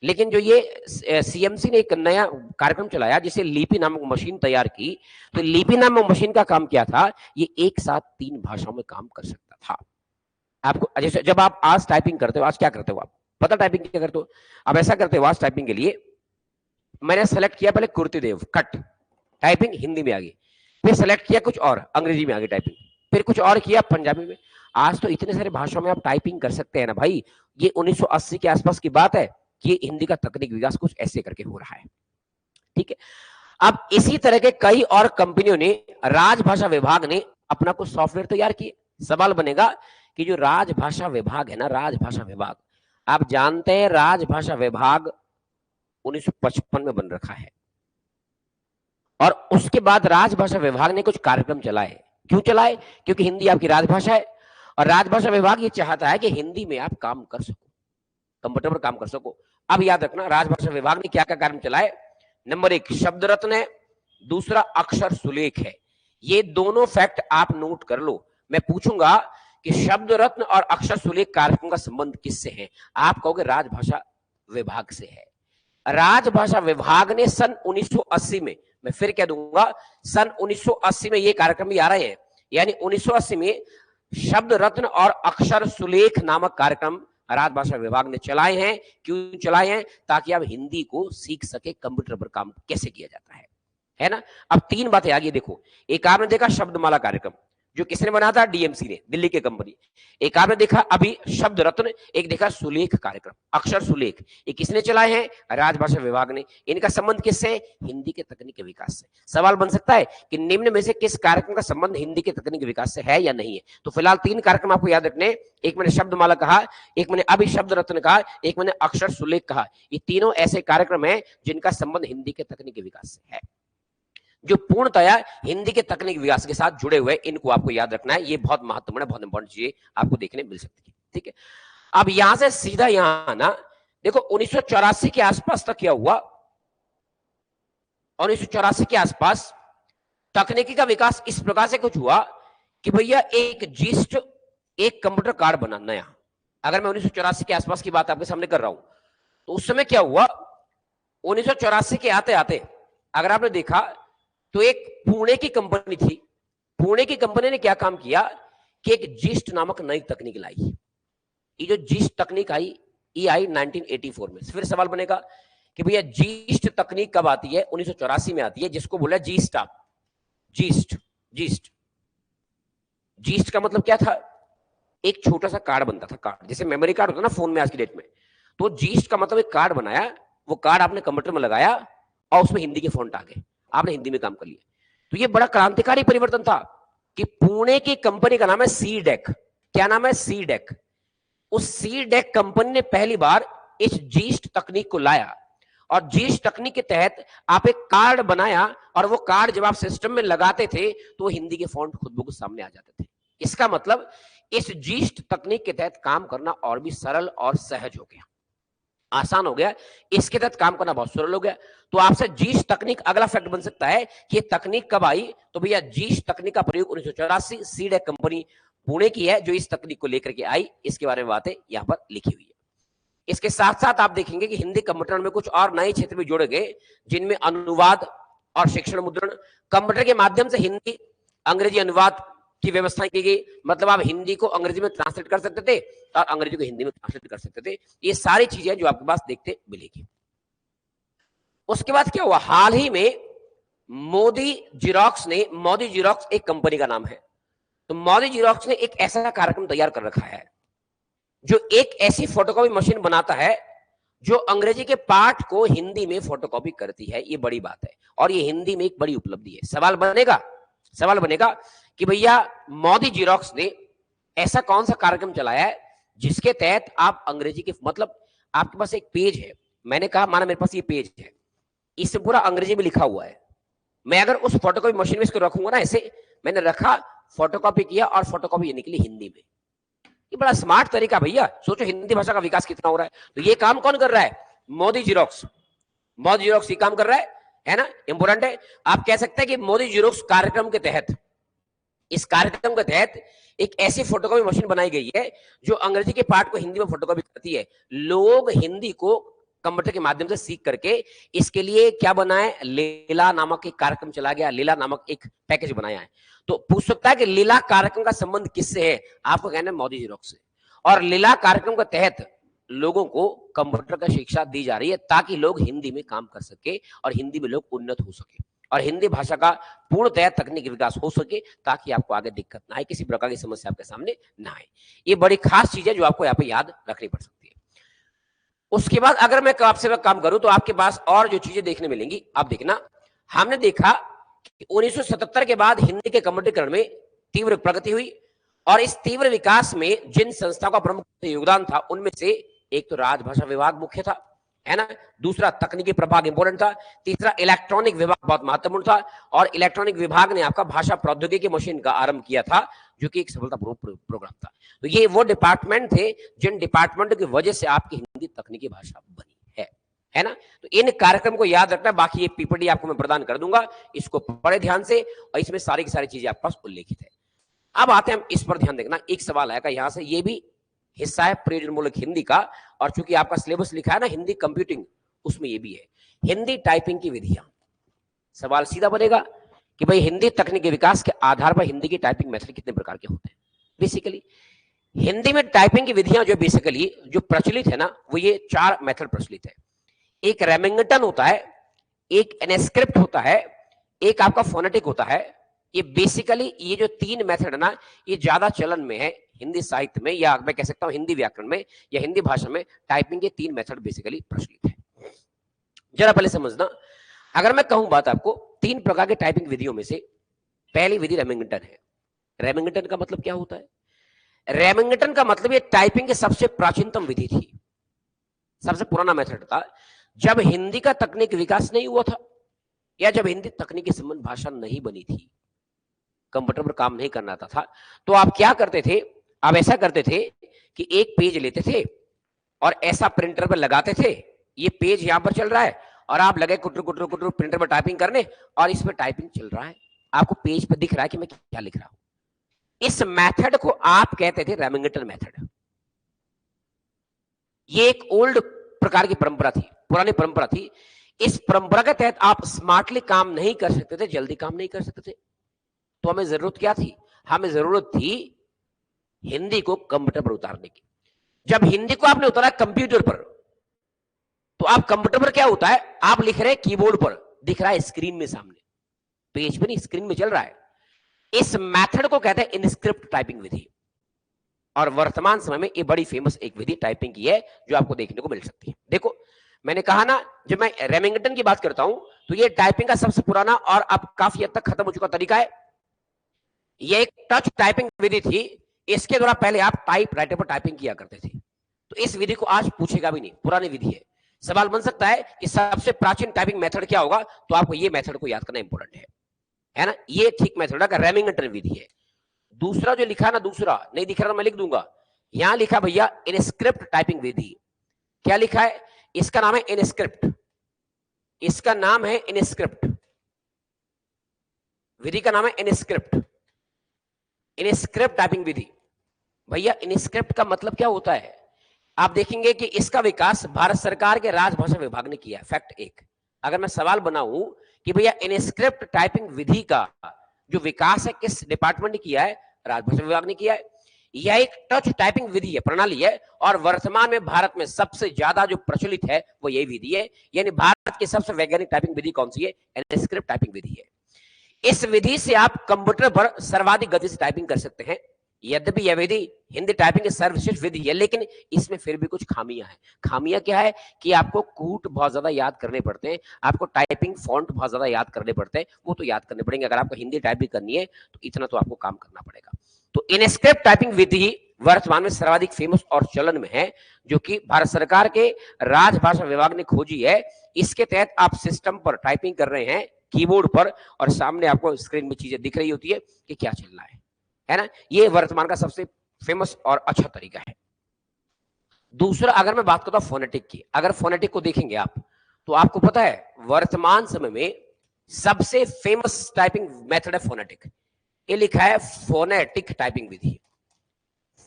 लेकिन जो ये सीएमसी ने एक नया कार्यक्रम चलाया जिसे लिपि नामक मशीन तैयार की, तो लिपि नामक मशीन का काम क्या था? ये एक साथ 3 भाषाओं में काम कर सकता था। आपको जैसे जब आप आज टाइपिंग करते हो, आज क्या करते हो आप? पता टाइपिंग क्या करते हो? अब ऐसा करते हो, आज टाइपिंग के लिए मैंने सेलेक्ट किया पहले कुर्तीदेव कट, टाइपिंग हिंदी में आ गई। फिर सेलेक्ट किया कुछ और, अंग्रेजी में आ गई टाइपिंग। फिर कुछ और किया पंजाबी में। आज तो इतने सारे भाषाओं में आप टाइपिंग कर सकते हैं ना भाई। ये 1980 के आसपास की बात है कि हिंदी का तकनीक विकास कुछ ऐसे करके हो रहा है, ठीक है। अब इसी तरह के कई और कंपनियों ने, राजभाषा विभाग ने अपना कुछ सॉफ्टवेयर तैयार किए। सवाल बनेगा कि जो राजभाषा विभाग है ना, राजभाषा विभाग, आप जानते हैं राजभाषा विभाग 1955 में बन रखा है। और उसके बाद राजभाषा विभाग ने कुछ कार्यक्रम चलाए। क्यों चलाए? क्योंकि हिंदी आपकी राजभाषा है और राजभाषा विभाग ये चाहता है कि हिंदी में आप काम कर सको, कंप्यूटर पर काम कर सको। अब याद रखना राजभाषा विभाग ने क्या क्या कार्यक्रम चलाए। नंबर 1 शब्द रत्न है, दूसरा अक्षर सुलेख है। ये दोनों फैक्ट आप नोट कर लो। मैं पूछूंगा कि शब्द रत्न और अक्षर सुलेख कार्यक्रम का संबंध किससे है? आप कहोगे राजभाषा विभाग से है। राजभाषा विभाग ने सन 1980 में, मैं फिर कह दूंगा, सन 1980 में ये कार्यक्रम भी आ रहे हैं। यानी 1980 में शब्द रत्न और अक्षर सुलेख नामक कार्यक्रम राजभाषा विभाग ने चलाए हैं। क्यों चलाए हैं? ताकि आप हिंदी को सीख सके, कंप्यूटर पर काम कैसे किया जाता है ना। अब 3 बातें आ गई। देखो, एक आपने देखा शब्दमाला कार्यक्रम, जो किसने बनाया था? डीएमसी ने, दिल्ली की कंपनी। एक आपने देखा अभी शब्द रत्न, एक देखा सुलेख कार्यक्रम, अक्षर सुलेख। ये किसने चलाए हैं? राजभाषा विभाग ने। इनका संबंध किससे है? हिंदी के तकनीक के विकास से। सवाल बन सकता है कि निम्न में से किस कार्यक्रम का संबंध हिंदी के तकनीक के विकास से है या नहीं है? तो फिलहाल 3 कार्यक्रम आपको याद रखने। एक मैंने शब्दमाला कहा, एक मैंने अभी शब्द रत्न कहा, एक मैंने अक्षर सुलेख कहा। ये तीनों ऐसे कार्यक्रम है जिनका संबंध हिंदी के तकनीक के विकास से है, जो पूर्णतया हिंदी के तकनीक विकास के साथ जुड़े हुए। इनको आपको याद रखना है। ये बहुत महत्वपूर्ण है, बहुत इंपॉर्टेंट चीज आपको देखने मिल सकती है, ठीक है। अब यहां से सीधा यहां आना। देखो 1984 के आसपास तक क्या हुआ? 1984 के आसपास तकनीकी का विकास इस प्रकार से कुछ हुआ कि भैया एक जीस्ट, एक कंप्यूटर कार्ड बना नया। अगर मैं 1984 के आसपास की बात आपके सामने कर रहा हूं, तो उस समय क्या हुआ? 1984 के आते आते अगर आपने देखा तो एक पुणे की कंपनी थी। पुणे की कंपनी ने क्या काम किया कि एक जीस्ट नामक नई तकनीक लाई। ये जो जीस्ट तकनीक आई, ये आई 1984 में। फिर सवाल बनेगा कि भैया जीस्ट तकनीक कब आती है? 1984 में आती है, जिसको बोला जी स्टाप। जीस्ट, जीस्ट, जीस्ट का मतलब क्या था? एक छोटा सा कार्ड बनता था, कार्ड जैसे मेमोरी कार्ड होता ना फोन में आज की डेट में। तो जीस्ट का मतलब एक कार्ड बनाया, वो कार्ड आपने कंप्यूटर में लगाया और उसमें हिंदी के फॉन्ट आ गए, आपने हिंदी में काम कर लिया। तो ये बड़ा क्रांतिकारी परिवर्तन था कि पुणे की कंपनी का नाम है सी डेक। क्या नाम है? C deck. उस सी डेक कंपनी ने पहली बार इस जीस्ट तकनीक को लाया और जीस्ट तकनीक के तहत आप एक कार्ड बनाया और वो कार्ड जब आप सिस्टम में लगाते थे तो हिंदी के फॉन्ट खुद ब खुद सामने आ जाते थे। इसका मतलब इस जीस्ट तकनीक के तहत काम करना और भी सरल और सहज हो गया, आसान हो गया। इसके तहत काम करना बहुत सरल हो गया। तो आपसे जीस्ट तकनीक, अगला फैक्ट बन सकता है कि तकनीक कब आई? तो भैया जीस्ट तकनीक का प्रयोग 1984 सी डेक कंपनी पुणे की है जो इस तकनीक को लेकर के आई, इसके बारे में बातें यहां पर लिखी हुई है। इसके साथ साथ आप देखेंगे कि हिंदी कंप्यूटर में कुछ और नए क्षेत्र भी जोड़े गए, जिनमें अनुवाद और शिक्षण मुद्रण, कंप्यूटर के माध्यम से हिंदी अंग्रेजी अनुवाद की व्यवस्था की गई। मतलब आप हिंदी को अंग्रेजी में ट्रांसलेट कर सकते थे और अंग्रेजी को हिंदी में ट्रांसलेट कर सकते थे। ये सारी चीजें जो आपके पास देखते मिलेगी। उसके बाद क्या हुआ, हाल ही में मोदी जीरोक्स एक कंपनी का नाम है, तो मोदी जीरोक्स ने एक ऐसा कार्यक्रम तैयार कर रखा है जो एक ऐसी फोटोकॉपी मशीन बनाता है जो अंग्रेजी के पाठ को हिंदी में फोटोकॉपी करती है। ये बड़ी बात है और ये हिंदी में एक बड़ी उपलब्धि है। सवाल बनेगा कि भैया मोदी जीरोक्स ने ऐसा कौन सा कार्यक्रम चलाया है जिसके तहत आप अंग्रेजी के, मतलब आपके पास एक पेज है, मैंने कहा माना मेरे पास ये पेज है, इसमें पूरा अंग्रेजी में लिखा हुआ है, मैं अगर उस फोटोकॉपी मशीन में इसको रखूंगा ना, ऐसे मैंने रखा, फोटोकॉपी किया और फोटोकॉपी ये निकली हिंदी में। ये बड़ा स्मार्ट तरीका भैया, सोचो हिंदी भाषा का विकास कितना हो रहा है। तो ये काम कौन कर रहा है, मोदी जीरोक्स ये काम कर रहा है ना, इंपोर्टेंट है। आप कह सकते हैं कि मोदी जीरोक्स कार्यक्रम के तहत, इस कार्यक्रम के तहत एक ऐसी फोटोकॉपी मशीन बनाई गई है जो अंग्रेजी के पाठ को हिंदी में फोटोकॉपी करती है। लोग हिंदी को कंप्यूटर के माध्यम से सीख करके इसके लिए क्या बनाए, लीला नामक एक कार्यक्रम चला गया, लीला नामक एक पैकेज बनाया है। तो पूछ सकता है कि लीला कार्यक्रम का संबंध किससे है, आपको कहना है मोदी जीरोक्स से। और लीला कार्यक्रम के तहत लोगों को कंप्यूटर का शिक्षा दी जा रही है ताकि लोग हिंदी में काम कर सके और हिंदी में लोग उन्नत हो सके और हिंदी भाषा का पूर्णतः तकनीकी विकास हो सके, ताकि आपको आगे दिक्कत ना आए, किसी प्रकार की समस्या आपके सामने ना आए। ये बड़ी खास चीज है जो आपको यहाँ पे याद रखनी पड़ सकती है। उसके बाद अगर मैं आपसे काम करूं तो आपके पास और जो चीजें देखने मिलेंगी, आप देखना, हमने देखा कि 1977 के बाद हिंदी के कंप्यूटरीकरण में तीव्र प्रगति हुई और इस तीव्र विकास में जिन संस्थाओं का प्रमुख योगदान था उनमें से एक तो राजभाषा विभाग मुख्य था, है ना, दूसरा तकनीकी प्रभाग इंपोर्टेंट था, तीसरा इलेक्ट्रॉनिक विभाग बहुत महत्वपूर्ण था और इलेक्ट्रॉनिक विभाग ने आपका भाषा प्रौद्योगिकी मशीन का आरंभ किया था जो कि एक सफलतापूर्वक प्रोग्राम था। तो ये वो डिपार्टमेंट थे जिन डिपार्टमेंट की वजह से आपकी हिंदी तकनीकी भाषा बनी है ना। तो इन कार्यक्रम को याद रखना, बाकी ये पीपीटी आपको मैं प्रदान कर दूंगा, इसको पढ़े ध्यान से और इसमें सारी की सारी चीजें आपके पास उल्लेखित है। अब आते हैं हम इस पर ध्यान देखना, एक सवाल आएगा यहां से, ये भी हिस्सा है प्रयोजनमूलक हिंदी का और चूंकि आपका सिलेबस लिखा है ना हिंदी कंप्यूटिंग, उसमें ये भी है हिंदी टाइपिंग की विधियां। सवाल सीधा बनेगा कि भाई हिंदी तकनीकी विकास के आधार पर हिंदी की टाइपिंग मेथड कितने प्रकार के होते हैं। बेसिकली हिंदी में टाइपिंग की विधियां जो बेसिकली जो प्रचलित है ना, वो ये 4 मेथड प्रचलित है। एक रेमिंगटन होता है, एक इनस्क्रिप्ट होता है, एक आपका फोनेटिक होता है। ये बेसिकली ये जो 3 मेथड है ना, ये ज्यादा चलन में है हिंदी साहित्य में, या मैं कह सकता हूं हिंदी व्याकरण में या हिंदी भाषा में टाइपिंग के 3 मेथड बेसिकली प्रचलित है। जरा पहले समझना, अगर मैं कहूं बात आपको 3 प्रकार के टाइपिंग विधियों में से पहली विधि रेमिंगटन है। रेमिंगटन का मतलब क्या होता है, रेमिंगटन का मतलब ये टाइपिंग की सबसे प्राचीनतम विधि थी, सबसे पुराना मेथड था। जब हिंदी का तकनीक विकास नहीं हुआ था या जब हिंदी तकनीकी संबंध भाषा नहीं बनी थी, कंप्यूटर पर काम नहीं करना था, तो आप क्या करते थे, आप ऐसा करते थे कि एक पेज लेते थे और ऐसा प्रिंटर पर लगाते थे, ये पेज यहां पर चल रहा है और आप लगे कुटर कुटर कुटर प्रिंटर पर टाइपिंग करने और इस पर टाइपिंग चल रहा है, आपको पेज पर दिख रहा है कि मैं क्या लिख रहा हूं। इस मेथड को आप कहते थे रेमिंगटन मेथड। ये एक ओल्ड प्रकार की परंपरा थी, पुरानी परंपरा थी। इस परंपरा के तहत आप स्मार्टली काम नहीं कर सकते थे, जल्दी काम नहीं कर सकते थे। तो हमें जरूरत क्या थी, हमें जरूरत थी हिंदी को कंप्यूटर पर उतारने की। जब हिंदी को आपने उतारा कंप्यूटर पर, तो आप कंप्यूटर पर क्या होता है, आप लिख रहे हैं कीबोर्ड पर, दिख रहा है स्क्रीन में सामने, पेज पर नहीं स्क्रीन में चल रहा है। इस मेथड को कहते हैं इनस्क्रिप्ट टाइपिंग विधि और वर्तमान समय में ये बड़ी फेमस एक विधि टाइपिंग की है जो आपको देखने को मिल सकती है। देखो मैंने कहा ना, जब मैं रेमिंगटन की बात करता हूं तो ये टाइपिंग का सबसे पुराना और अब काफी हद तक खत्म हो चुका तरीका है। ये एक टच टाइपिंग विधि थी, इसके द्वारा पहले आप टाइप राइटर पर टाइपिंग किया करते थे। तो इस विधि को आज पूछेगा भी नहीं, पुरानी विधि है। सवाल बन सकता है कि सबसे प्राचीन टाइपिंग मेथड क्या होगा, तो आपको ये मेथड को याद करना इंपॉर्टेंट है ना। ये ठीक मेथड है, रेमिंगटन विधि है। दूसरा जो लिखा ना, दूसरा नहीं दिख रहा तो मैं लिख दूंगा, यहां लिखा भैया इनस्क्रिप्ट टाइपिंग विधि। क्या लिखा है, इसका नाम है इनस्क्रिप्ट, इसका नाम है इनस्क्रिप्ट, विधि का नाम है इनस्क्रिप्ट। इनस्क्रिप्ट टाइपिंग विधि। भैया इनस्क्रिप्ट का मतलब क्या होता है? आप देखेंगे कि इसका विकास भारत सरकार के राजभाषा विभाग ने किया है। फैक्ट एक, अगर मैं सवाल बनाऊं कि भैया इनस्क्रिप्ट टाइपिंग विधि का जो विकास है किस डिपार्टमेंट ने किया है? राजभाषा विभाग ने किया है। यह एक टच टाइपिंग विधि है, प्रणाली है, और वर्तमान में भारत में सबसे ज्यादा जो प्रचलित है वो यही विधि है। यानी भारत की सबसे वैज्ञानिक टाइपिंग विधि कौन सी है? इनस्क्रिप्ट टाइपिंग विधि है। इस विधि से आप कंप्यूटर पर सर्वाधिक गति से टाइपिंग कर सकते हैं। यद्यपि यह विधि हिंदी टाइपिंग की सर्वश्रेष्ठ विधि है, लेकिन इसमें फिर भी कुछ खामियां हैं। खामियां क्या है कि आपको कूट बहुत ज्यादा याद करने पड़ते हैं, आपको टाइपिंग फॉन्ट बहुत ज्यादा याद करने पड़ते हैं, वो तो याद करने पड़ेंगे। अगर आपको हिंदी टाइपिंग करनी है तो इतना तो आपको काम करना पड़ेगा। तो इनस्क्रिप्ट टाइपिंग विधि वर्तमान में सर्वाधिक फेमस और चलन में है, जो कि भारत सरकार के राजभाषा विभाग ने खोजी है। इसके तहत आप सिस्टम पर टाइपिंग कर रहे हैं कीबोर्ड पर, और सामने आपको स्क्रीन में चीजें दिख रही होती है कि क्या चल रहा है ना। ये वर्तमान का सबसे फेमस और अच्छा तरीका है। दूसरा, अगर मैं बात करता हूं फोनेटिक की, अगर फोनेटिक को देखेंगे आप तो आपको पता है वर्तमान समय में सबसे फेमस टाइपिंग मेथड है फोनेटिक। ये लिखा है फोनेटिक टाइपिंग विधि।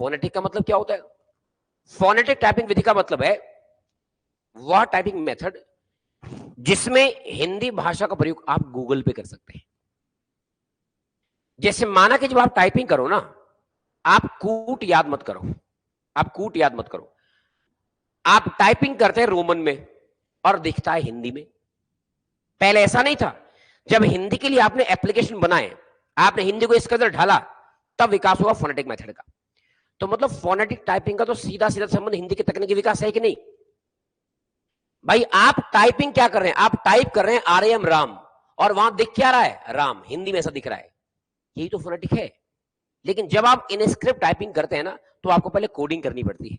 फोनेटिक का मतलब क्या होता है? फोनेटिक टाइपिंग विधि का मतलब है वह टाइपिंग मेथड जिसमें हिंदी भाषा का प्रयोग आप गूगल पे कर सकते हैं। जैसे माना कि जब आप टाइपिंग करो ना, आप कूट याद मत करो, आप कूट याद मत करो, आप टाइपिंग करते हैं रोमन में और दिखता है हिंदी में। पहले ऐसा नहीं था। जब हिंदी के लिए आपने एप्लीकेशन बनाए, आपने हिंदी को इस कदर ढाला, तब विकास हुआ फोनेटिक मेथड का। तो मतलब फोनेटिक टाइपिंग का तो सीधा सीधा संबंध हिंदी के तकनीकी विकास है कि नहीं? भाई आप टाइपिंग क्या कर रहे हैं? आप टाइप कर रहे हैं आरएम राम, और वहां दिख क्या रहा है? राम। हिंदी में ऐसा दिख रहा है, यही तो फोनेटिक है। लेकिन जब आप इनस्क्रिप्ट टाइपिंग करते हैं ना, तो आपको पहले कोडिंग करनी पड़ती है।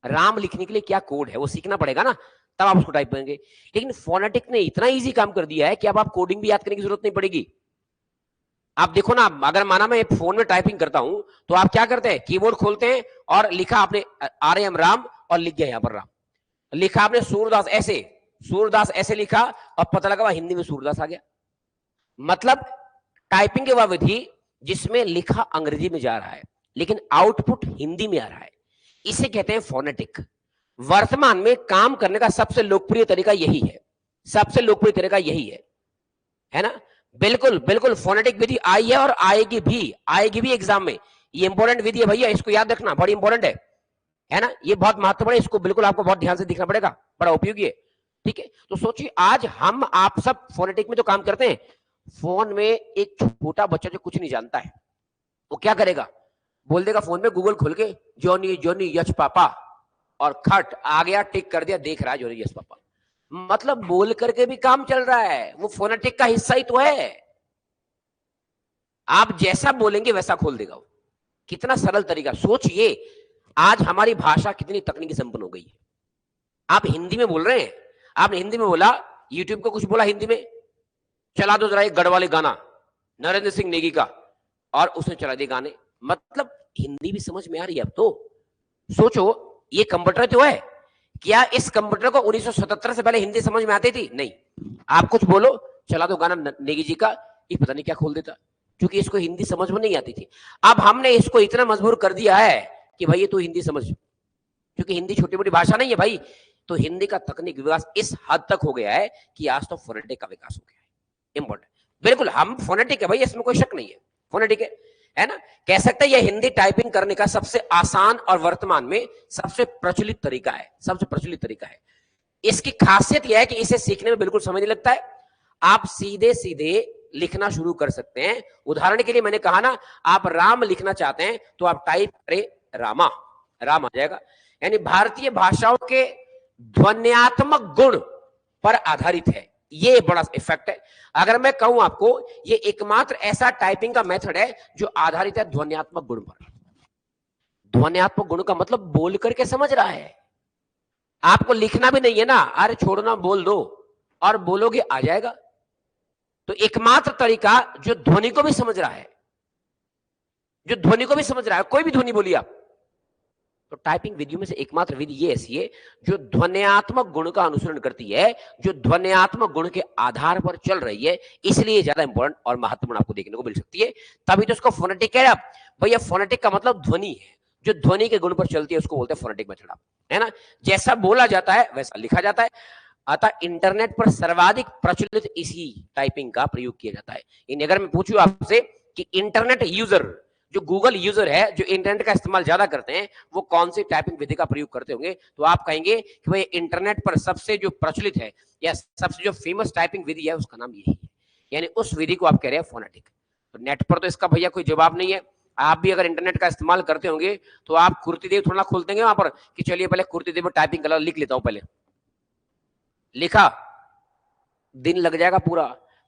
राम लिखने के लिए क्या कोड है वो सीखना पड़ेगा ना, तब आप उसको टाइप करेंगे। लेकिन फोनेटिक ने इतना इजी काम कर दिया है कि अब आप कोडिंग भी याद करने की जरूरत नहीं पड़ेगी। आप देखो ना, अगर माना मैं फोन में टाइपिंग करता हूं तो आप क्या करते हैं? कीबोर्ड खोलते हैं और लिखा आपने आरएम राम और लिख गया यहां पर राम, लिखा आपने सूरदास ऐसे, सूरदास ऐसे लिखा और पता लगा हिंदी में सूरदास आ गया। मतलब टाइपिंग की वह विधि जिसमें लिखा अंग्रेजी में जा रहा है लेकिन आउटपुट हिंदी में आ रहा है, इसे कहते हैं फोनेटिक। वर्तमान में काम करने का सबसे लोकप्रिय तरीका यही है, सबसे लोकप्रिय तरीका यही है ना। बिल्कुल बिल्कुल फोनेटिक विधि आई है और आएगी भी एग्जाम में। ये इंपॉर्टेंट विधि है भैया, इसको याद रखना, बड़ी इंपॉर्टेंट है ना। ये बहुत महत्वपूर्ण है, इसको बिल्कुल आपको बहुत ध्यान से देखना पड़ेगा, बड़ा उपयोगी है। ठीक है, तो सोचिए आज हम आप सब फोनेटिक में तो काम करते हैं। फोन में एक छोटा बच्चा जो कुछ नहीं जानता है, वो क्या करेगा? बोल देगा फोन में गूगल खोल के जॉनी जॉनी यच पापा, और खट आ गया, टिक कर दिया, देख रहा है जॉनी यच पापा। मतलब बोल करके भी काम चल रहा है, वो फोनेटिक का हिस्सा ही तो है। आप जैसा बोलेंगे वैसा खोल देगा वो। कितना सरल तरीका, सोचिए आज हमारी भाषा कितनी तकनीकी संपन्न हो गई है। आप हिंदी में बोल रहे हैं, आपने हिंदी में बोला, यूट्यूब को कुछ बोला हिंदी में, चला दो जरा एक गढ़वाले गाना नरेंद्र सिंह नेगी का, और उसने चला दिए गाने। मतलब हिंदी भी समझ में आ रही है अब तो। सोचो ये कंप्यूटर तो है, क्या इस कंप्यूटर को 1977 से पहले हिंदी समझ में आती थी? नहीं। आप कुछ बोलो, चला दो गाना नेगी जी का, ये पता नहीं क्या खोल देता, क्योंकि इसको हिंदी समझ में नहीं आती थी। अब हमने इसको इतना मजबूर कर दिया है कि भाई तू हिंदी समझ, क्योंकि हिंदी छोटी मोटी भाषा नहीं है भाई। तो हिंदी का तकनीक विकास इस हद तक हो गया है कि आज तो फोनेटिक का विकास हो गया है। इंपॉर्टेंट, बिल्कुल हम फोनेटिक है भाई, इसमें कोई शक नहीं है, फोनेटिक है ना। कह सकते हैं यह हिंदी टाइपिंग करने का सबसे आसान और वर्तमान में सबसे प्रचलित तरीका है, सबसे प्रचलित तरीका है। इसकी खासियत यह है कि इसे सीखने में बिल्कुल समय नहीं लगता है। आप सीधे सीधे लिखना शुरू कर सकते हैं। उदाहरण के लिए मैंने कहा ना, आप राम लिखना चाहते हैं तो आप टाइप करें रामा, राम आ जाएगा। यानी भारतीय भाषाओं के ध्वन्यात्मक गुण पर आधारित है, ये बड़ा इफेक्ट है। अगर मैं कहूं आपको, ये एकमात्र ऐसा टाइपिंग का मेथड है जो आधारित है ध्वन्यात्मक गुण पर। ध्वन्यात्मक गुण का मतलब बोल करके समझ रहा है, आपको लिखना भी नहीं है ना, अरे छोड़ना बोल दो और बोलोगे आ जाएगा। तो एकमात्र तरीका जो ध्वनि को भी समझ रहा है, जो ध्वनि को भी समझ रहा है, कोई भी ध्वनि बोलिए आप, तो टाइपिंग विधियों में से एकमात्र विधि ये ऐसी है जो ध्वन्यात्मक गुण का अनुसरण करती है, जो ध्वन्यात्मक गुण के आधार पर चल रही है, इसलिए ज्यादा इंपॉर्टेंट और महत्वपूर्ण आपको देखने को मिल सकती है। तभी तो इसको फोनेटिक कह रहे हैं। भैया फोनेटिक का मतलब ध्वनि है, जो ध्वनि के गुण पर चलती है उसको बोलते हैं फोनेटिक मेथड, है ना। जैसा बोला जाता है वैसा लिखा जाता है। अतः इंटरनेट पर सर्वाधिक प्रचलित इसी टाइपिंग का प्रयोग किया जाता है। इन अगर मैं पूछूं आपसे कि इंटरनेट यूजर, जो गूगल यूजर है, जो इंटरनेट का इस्तेमाल ज्यादा करते हैं, वो कौन सी टाइपिंग विधि का प्रयोग करते होंगे, तो आप कहेंगे कि भाई इंटरनेट पर सबसे जो प्रचलित है या सबसे जो फेमस टाइपिंग विधि है उसका नाम यही है, यानी उस विधि को आप कह रहे हैं फोनेटिक। तो नेट पर तो इसका भैया कोई जवाब नहीं है। आप भी अगर इंटरनेट का इस्तेमाल करते होंगे तो आप कुर्तीदेव थोड़ा खोल देंगे वहां पर कि चलिए पहले कुर्तीदेव टाइपिंग कलर लिख लेता हूं, पहले लिखा, दिन लग जाएगा पूरा।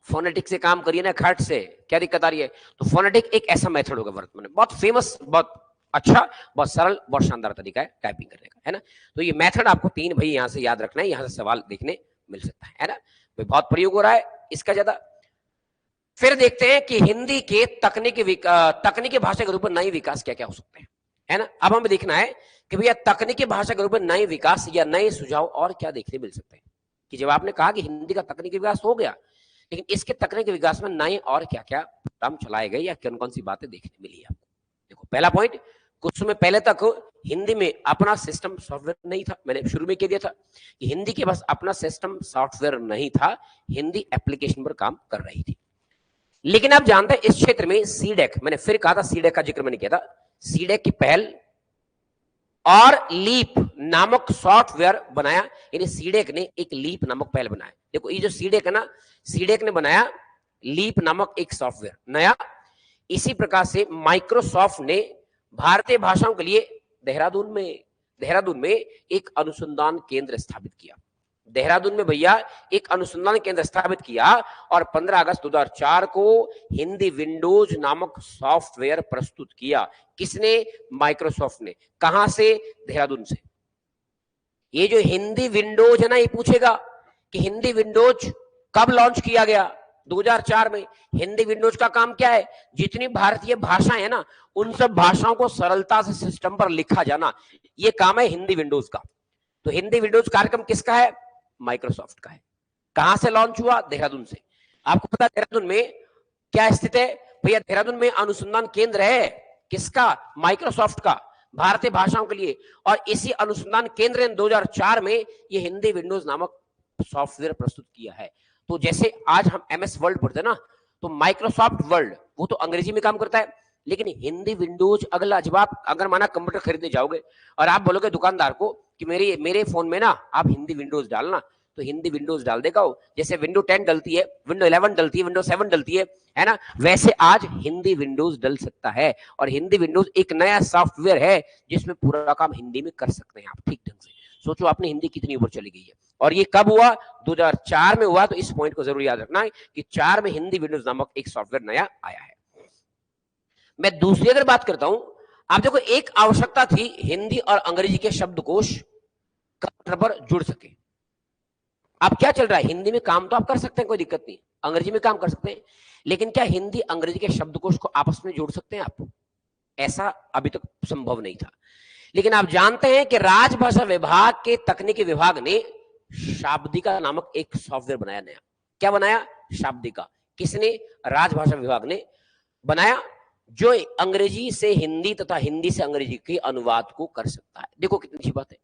फोनेटिक से काम करिए ना, खट से क्या दिक्कत आ रही है। तो फोनेटिक एक ऐसा मेथड होगा वर्तमान में, बहुत फेमस, बहुत अच्छा, बहुत सरल, बहुत शानदार तरीका है टाइपिंग करने का, है ना। तो ये मेथड आपको 3 भाई यहां से याद रखना है, यहां से सवाल देखने मिल सकता है ना। बहुत प्रयोग हो रहा है इसका ज्यादा। फिर देखते हैं कि हिंदी के तकनीकी भाषा के रूप में नए विकास क्या क्या हो सकते हैं, है ना। अब हमें देखना है कि भैया तकनीकी भाषा के रूप में नए विकास या नए सुझाव और क्या देखने मिल सकते हैं। कि जब आपने कहा कि हिंदी का तकनीकी विकास हो गया, लेकिन इसके तकनीकी विकास में नए और क्या क्या प्रोग्राम चलाए गए या कौन कौन सी बातें देखने मिली आपको। देखो पहला पॉइंट, कुछ समय पहले तक हिंदी में अपना सिस्टम सॉफ्टवेयर नहीं था। मैंने शुरू में कह दिया था कि हिंदी के पास अपना सिस्टम सॉफ्टवेयर नहीं था, हिंदी एप्लीकेशन पर काम कर रही थी। लेकिन आप जानते हैं इस क्षेत्र में सीडेक, मैंने फिर कहा था सीडेक का जिक्र मैंने किया था, सीडेक की पहल और लीप नामक सॉफ्टवेयर बनाया, यानी सीडेक ने एक लीप नामक पहल बनाया। देखो ये जो सीडेक है ना, सीडेक ने बनाया लीप नामक एक सॉफ्टवेयर नया। इसी प्रकार से माइक्रोसॉफ्ट ने भारतीय भाषाओं के लिए देहरादून में एक अनुसंधान केंद्र स्थापित किया। देहरादून में भैया एक अनुसंधान केंद्र स्थापित किया और 15 अगस्त 2004 को हिंदी विंडोज नामक सॉफ्टवेयर प्रस्तुत किया। किसने? माइक्रोसॉफ्ट ने। कहां से? देहरादून से। ये जो हिंदी विंडोज है ना, ये पूछेगा कि हिंदी विंडोज कब लॉन्च किया गया? 2004 में। हिंदी विंडोज का काम क्या है? जितनी भारतीय भाषाएं है ना, उन सब भाषाओं को सरलता से सिस्टम पर लिखा जाना, ये काम है हिंदी विंडोज का। तो हिंदी विंडोज कार्यक्रम किसका है? माइक्रोसॉफ्ट का है। कहां से लॉन्च हुआ? देहरादून से। आपको पता है देहरादून में क्या स्थित है? भैया देहरादून में अनुसंधान केंद्र है। किसका? माइक्रोसॉफ्ट का, भारतीय भाषाओं के लिए। और इसी अनुसंधान केंद्र ने 2004 में ये हिंदी विंडोज नामक सॉफ्टवेयर प्रस्तुत किया है। तो जैसे आज हम MS वर्ल्ड पढ़ते हैं ना, तो माइक्रोसॉफ्ट वर्ल्ड वो तो अंग्रेजी में काम करता है, लेकिन हिंदी विंडोज अगला, जब आप अगर माना कंप्यूटर खरीदने जाओगे और आप बोलोगे दुकानदार को कि मेरे फोन में ना आप हिंदी विंडोज डालना, तो हिंदी विंडोज डाल देगा वो। जैसे विंडो 10 डलती है, विंडो 11 डलती है, विंडो 7 डलती है ना, वैसे आज हिंदी विंडोज डल सकता है। और हिंदी विंडोज एक नया सॉफ्टवेयर है जिसमें पूरा काम हिंदी में कर सकते हैं आप ठीक ढंग से। सोचो आपने हिंदी कितनी ऊपर चली गई है। और ये कब हुआ? 2004 में हुआ। तो इस पॉइंट को जरूर याद रखना है कि 4 में हिंदी विंडोज नामक एक सॉफ्टवेयर नया आया है। मैं दूसरी अगर बात करता हूं, आप देखो एक आवश्यकता थी हिंदी और अंग्रेजी के शब्दकोश कंप्यूटर पर जुड़ सके। अब क्या चल रहा है? हिंदी में काम तो आप कर सकते हैं, कोई दिक्कत नहीं, अंग्रेजी में काम कर सकते हैं, लेकिन क्या हिंदी अंग्रेजी के शब्दकोश को आपस में जोड़ सकते हैं आप? ऐसा अभी तक संभव नहीं था। लेकिन आप जानते हैं कि राजभाषा विभाग के तकनीकी विभाग ने शाब्दिका नामक एक सॉफ्टवेयर बनाया नया। क्या बनाया? शाब्दिका। किसने? राजभाषा विभाग ने बनाया, जो अंग्रेजी से हिंदी तथा हिंदी से अंग्रेजी के अनुवाद को कर सकता है। देखो कितनी अच्छी बात है।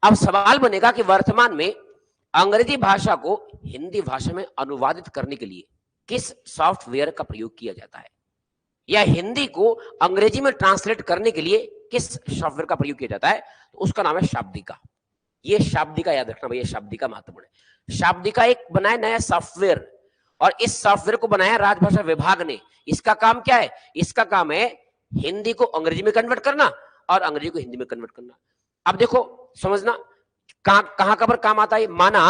अब सवाल बनेगा कि वर्तमान में अंग्रेजी भाषा को हिंदी भाषा में अनुवादित करने के लिए किस सॉफ्टवेयर का प्रयोग किया जाता है, या हिंदी को अंग्रेजी में ट्रांसलेट करने के लिए किस सॉफ्टवेयर का प्रयोग किया जाता है? तो उसका नाम है शाब्दिका। ये शाब्दिका याद रखना भैया, शाब्दिका महत्वपूर्ण है। शाब्दिका एक बनाया नया सॉफ्टवेयर, और इस सॉफ्टवेयर को बनाया राजभाषा विभाग ने। इसका काम क्या है? इसका काम है हिंदी को अंग्रेजी में कन्वर्ट करना और अंग्रेजी को हिंदी में कन्वर्ट करना। अब देखो समझना कहां पर काम आता है। माना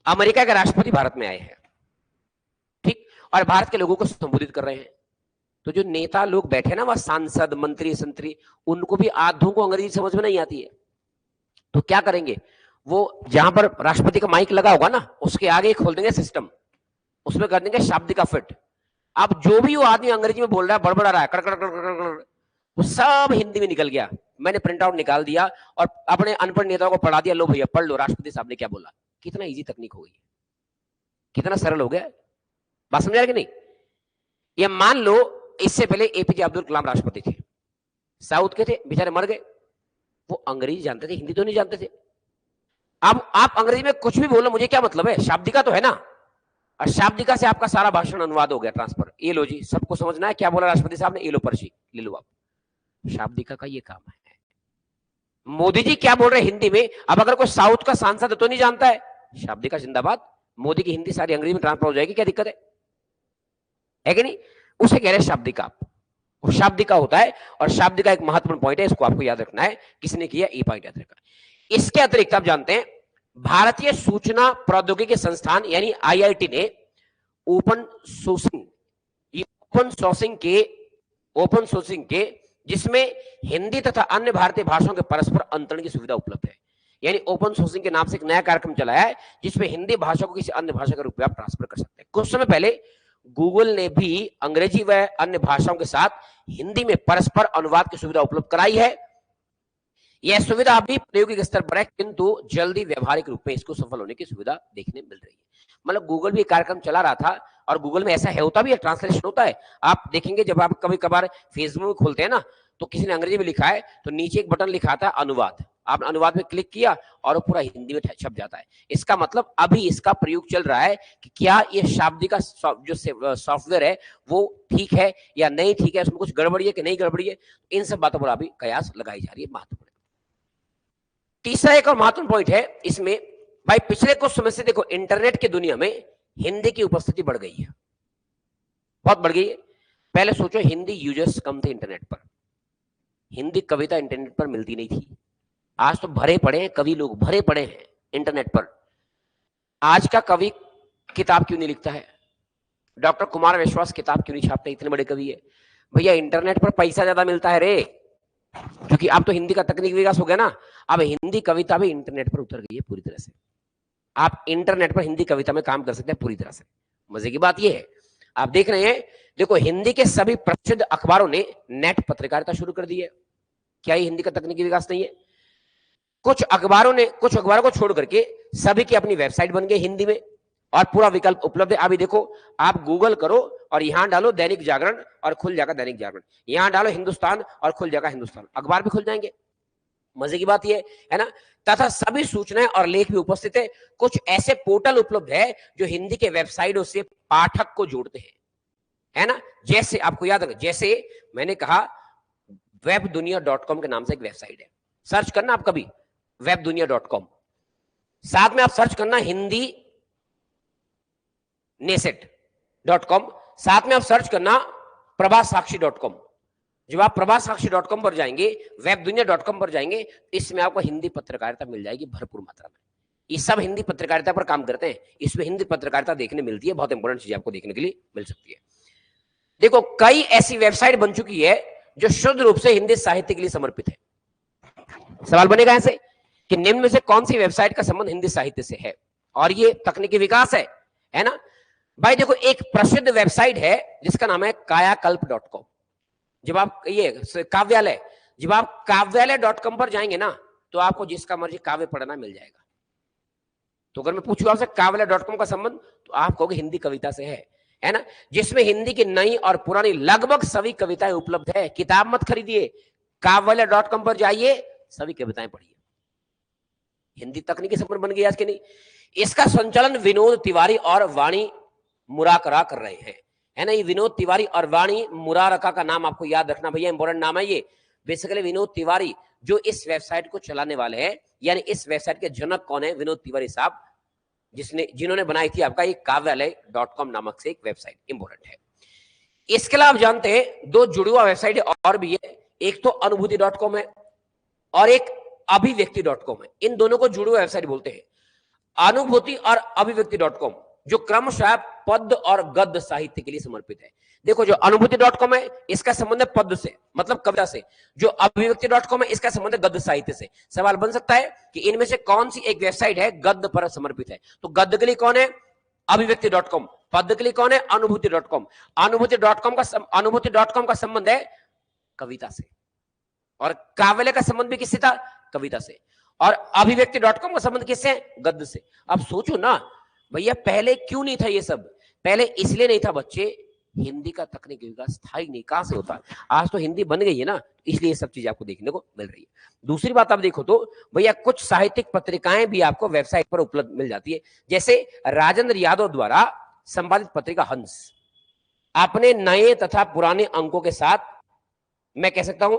अमेरिका के राष्ट्रपति भारत में आए हैं, ठीक, और भारत के लोगों को संबोधित कर रहे हैं। तो जो नेता लोग बैठे ना, वह सांसद, मंत्री, संतरी, उनको भी आधों को अंग्रेजी समझ में नहीं आती है। तो क्या करेंगे? वो जहां पर राष्ट्रपति का माइक लगा होगा ना, उसके आगे खोल देंगे सिस्टम, उसमें कर देंगे शाब्दिका फिट। अब जो भी वो आदमी अंग्रेजी में बोल रहा है, बड़बड़ा रहा है, कड़कड़, वो सब हिंदी में निकल गया। मैंने प्रिंट आउट निकाल दिया और अपने अनपढ़ नेताओं को पढ़ा दिया, लो भैया पढ़ लो राष्ट्रपति साहब ने क्या बोला। कितना इजी तकनीक हो गई, कितना सरल हो गया। बात समझ आ रही कि नहीं? ये मान लो इससे पहले एपीजे अब्दुल कलाम राष्ट्रपति थे, साउथ के थे, बेचारे मर गए। वो अंग्रेजी जानते थे, हिंदी तो नहीं जानते थे। अब आप अंग्रेजी में कुछ भी बोलो, मुझे क्या मतलब है, शाब्दिका तो है ना, और शाब्दिका से आपका सारा भाषण अनुवाद हो गया, ट्रांसफर। ये लो जी, सबको समझना है क्या बोला राष्ट्रपति साहब ने, ये लो पर्ची ले लो आप। शाब्दिका का ये काम है। मोदी जी क्या बोल रहे हैं हिंदी में, अब अगर कोई साउथ का सांसद तो नहीं जानता है, शाब्दिका जिंदाबाद, मोदी की हिंदी सारी अंग्रेजी में ट्रांसफर हो जाएगी, क्या दिक्कत है कि नहीं? उसे कह रहे हैं शाब्दिका। वो शाब्दिका होता है, और शाब्दिका एक महत्वपूर्ण पॉइंट है, इसको आपको याद रखना है। किसने किया, ये पॉइंट याद रखना। इसके अतिरिक्त आप जानते हैं भारतीय सूचना प्रौद्योगिकी संस्थान यानी आईआईटी ने ओपन सोर्सिंग के जिसमें हिंदी तथा अन्य भारतीय भाषाओं के परस्पर अंतरण की सुविधा उपलब्ध है, यानी ओपन सोर्सिंग के नाम से एक नया कार्यक्रम चलाया है, जिसमें हिंदी भाषा को किसी अन्य भाषा के रूप में आप ट्रांसफर कर सकते हैं। कुछ समय पहले गूगल ने भी अंग्रेजी व अन्य भाषाओं के साथ हिंदी में परस्पर अनुवाद की सुविधा उपलब्ध कराई है। यह सुविधा अभी प्रायोगिक स्तर पर है, किंतु जल्दी व्यवहारिक रूप में इसको सफल होने की सुविधा देखने मिल रही है। मतलब गूगल भी कार्यक्रम चला रहा था, और गूगल में ऐसा है, होता भी है, ट्रांसलेशन होता है। आप देखेंगे जब आप कभी कभार फेसबुक खोलते हैं ना, तो किसी ने अंग्रेजी में लिखा है तो नीचे एक बटन लिखा था अनुवाद, आपने अनुवाद में क्लिक किया और वो पूरा हिंदी में छप जाता है। इसका मतलब अभी इसका प्रयोग चल रहा है कि क्या ये शाब्दिका जो सॉफ्टवेयर है वो ठीक है या नहीं ठीक है, उसमें कुछ गड़बड़ी है कि नहीं गड़बड़ी है, इन सब बातों पर अभी कयास लगाई जा रही है। महत्वपूर्ण तीसरा एक और महत्वपूर्ण पॉइंट है इसमें, भाई पिछले कुछ समय से देखो इंटरनेट की दुनिया में हिंदी की उपस्थिति बढ़ गई है, बहुत बढ़ गई है। पहले सोचो हिंदी यूजर्स कम थे इंटरनेट पर, हिंदी कविता इंटरनेट पर मिलती नहीं थी। आज तो भरे पड़े हैं कवि, लोग भरे पड़े हैं इंटरनेट पर। आज का कवि किताब क्यों नहीं लिखता है, डॉक्टर कुमार विश्वास किताब क्यों नहीं छापते, इतने बड़े कवि है। भैया इंटरनेट पर पैसा ज्यादा मिलता है रे, क्योंकि अब तो हिंदी का तकनीक विकास हो गया ना, अब हिंदी कविता भी इंटरनेट पर उतर गई है पूरी तरह से। आप इंटरनेट पर हिंदी कविता में काम कर सकते हैं पूरी तरह से। मजे की बात यह है, आप देख रहे हैं, देखो हिंदी के सभी प्रसिद्ध अखबारों ने नेट पत्रकारिता शुरू कर दी है। क्या ये हिंदी का तकनीकी विकास नहीं है? कुछ अखबारों को छोड़ करके सभी की अपनी वेबसाइट बन गई हिंदी में, और पूरा विकल्प उपलब्ध है। अभी देखो आप गूगल करो और यहां डालो दैनिक जागरण और खुल जाएगा दैनिक जागरण, यहां डालो हिंदुस्तान और खुल जाएगा हिंदुस्तान, अखबार भी खुल जाएंगे। मजे की बात यह है ना, तथा सभी सूचनाएं और लेख भी उपस्थित है। कुछ ऐसे पोर्टल उपलब्ध है जो हिंदी के वेबसाइटों से पाठक को जोड़ते हैं, है ना। जैसे आपको याद रखना, जैसे मैंने कहा webdunia.com के नाम से एक वेबसाइट है, सर्च करना आप कभी webdunia.com, साथ में आप सर्च करना हिंदी नेसेट.com, साथ में आप सर्च करना प्रभासाक्षी.com। जब आप प्रभासाक्षी.com पर जाएंगे, webdunia.com पर जाएंगे, इसमें आपको हिंदी पत्रकारिता मिल जाएगी भरपूर मात्रा में। ये सब हिंदी पत्रकारिता पर काम करते हैं, इसमें हिंदी पत्रकारिता देखने मिलती है, बहुत इंपॉर्टेंट चीज आपको देखने के लिए मिल सकती है। देखो कई ऐसी वेबसाइट बन चुकी है जो शुद्ध रूप से हिंदी साहित्य के लिए समर्पित है। सवाल बनेगा ऐसे कि निम्न में से कौन सी वेबसाइट का संबंध हिंदी साहित्य से है, और ये तकनीकी विकास है ना। भाई देखो एक प्रसिद्ध वेबसाइट है जिसका नाम है कायाकल्प.com। जब आप ये काव्यालय, जब आप काव्यालय.com पर जाएंगे ना, तो आपको जिसका मर्जी काव्य पढ़ना मिल जाएगा। तो अगर मैं पूछूं आपसे काव्यालय.com का संबंध, तो आप कहोगे हिंदी कविता से है ना, जिसमें हिंदी की नई और पुरानी लगभग सभी कविताएं उपलब्ध है। किताब मत खरीदिए, काव्यालय.com पर जाइए, सभी कविताएं पढ़िए। हिंदी तकनीकी संबंध बन गई आज के नहीं। इसका संचालन विनोद तिवारी और वाणी मुरारका कर रहे हैं, है ना। ये विनोद तिवारी और वाणी मुरारका का नाम आपको याद रखना भैया, इंपॉर्टेंट नाम है ये। बेसिकली विनोद तिवारी जो इस वेबसाइट को चलाने वाले हैं, यानी इस वेबसाइट के जनक कौन है, विनोद तिवारी साहब, जिन्होंने बनाई थी आपका ये काव्यालय.com नामक से एक वेबसाइट, इंपॉर्टेंट है। इसके अलावा आप जानते हैं दो जुड़ुआ वेबसाइट और भी है, एक तो अनुभूति.com है और एक अभिव्यक्ति.com है। इन दोनों को जुड़ुआ वेबसाइट बोलते हैं, अनुभूति और अभिव्यक्ति.com, जो क्रमशः पद्य और गद्य साहित्य के लिए समर्पित है। देखो जो अनुभूति.com है इसका संबंध है पद्य से, मतलब कविता से। जो अभिव्यक्ति.com है इसका संबंध है गद्य साहित्य से। सवाल बन सकता है कि इनमें से कौन सी एक वेबसाइट है गद्य पर समर्पित है, तो गद्य के लिए कौन है, अभिव्यक्ति.com, पद्य के लिए कौन है, अनुभूति.com। अनुभूति.com का संबंध है कविता से, और काव्यालय का संबंध भी किससे था, कविता से, और अभिव्यक्ति.com का संबंध किससे, गद्य से। अब सोचो ना भैया, पहले क्यों नहीं था ये सब? पहले इसलिए नहीं था बच्चे हिंदी का तकनीकी विकास स्थायी नहीं, कहां से होता है? आज तो हिंदी बन गई है ना, इसलिए ये सब चीजें आपको देखने को मिल रही है। दूसरी बात आप देखो तो भैया कुछ साहित्यिक पत्रिकाएं भी आपको वेबसाइट पर उपलब्ध मिल जाती है, जैसे राजेंद्र यादव द्वारा संपादित पत्रिका हंस अपने नए तथा पुराने अंकों के साथ, मैं कह सकता हूं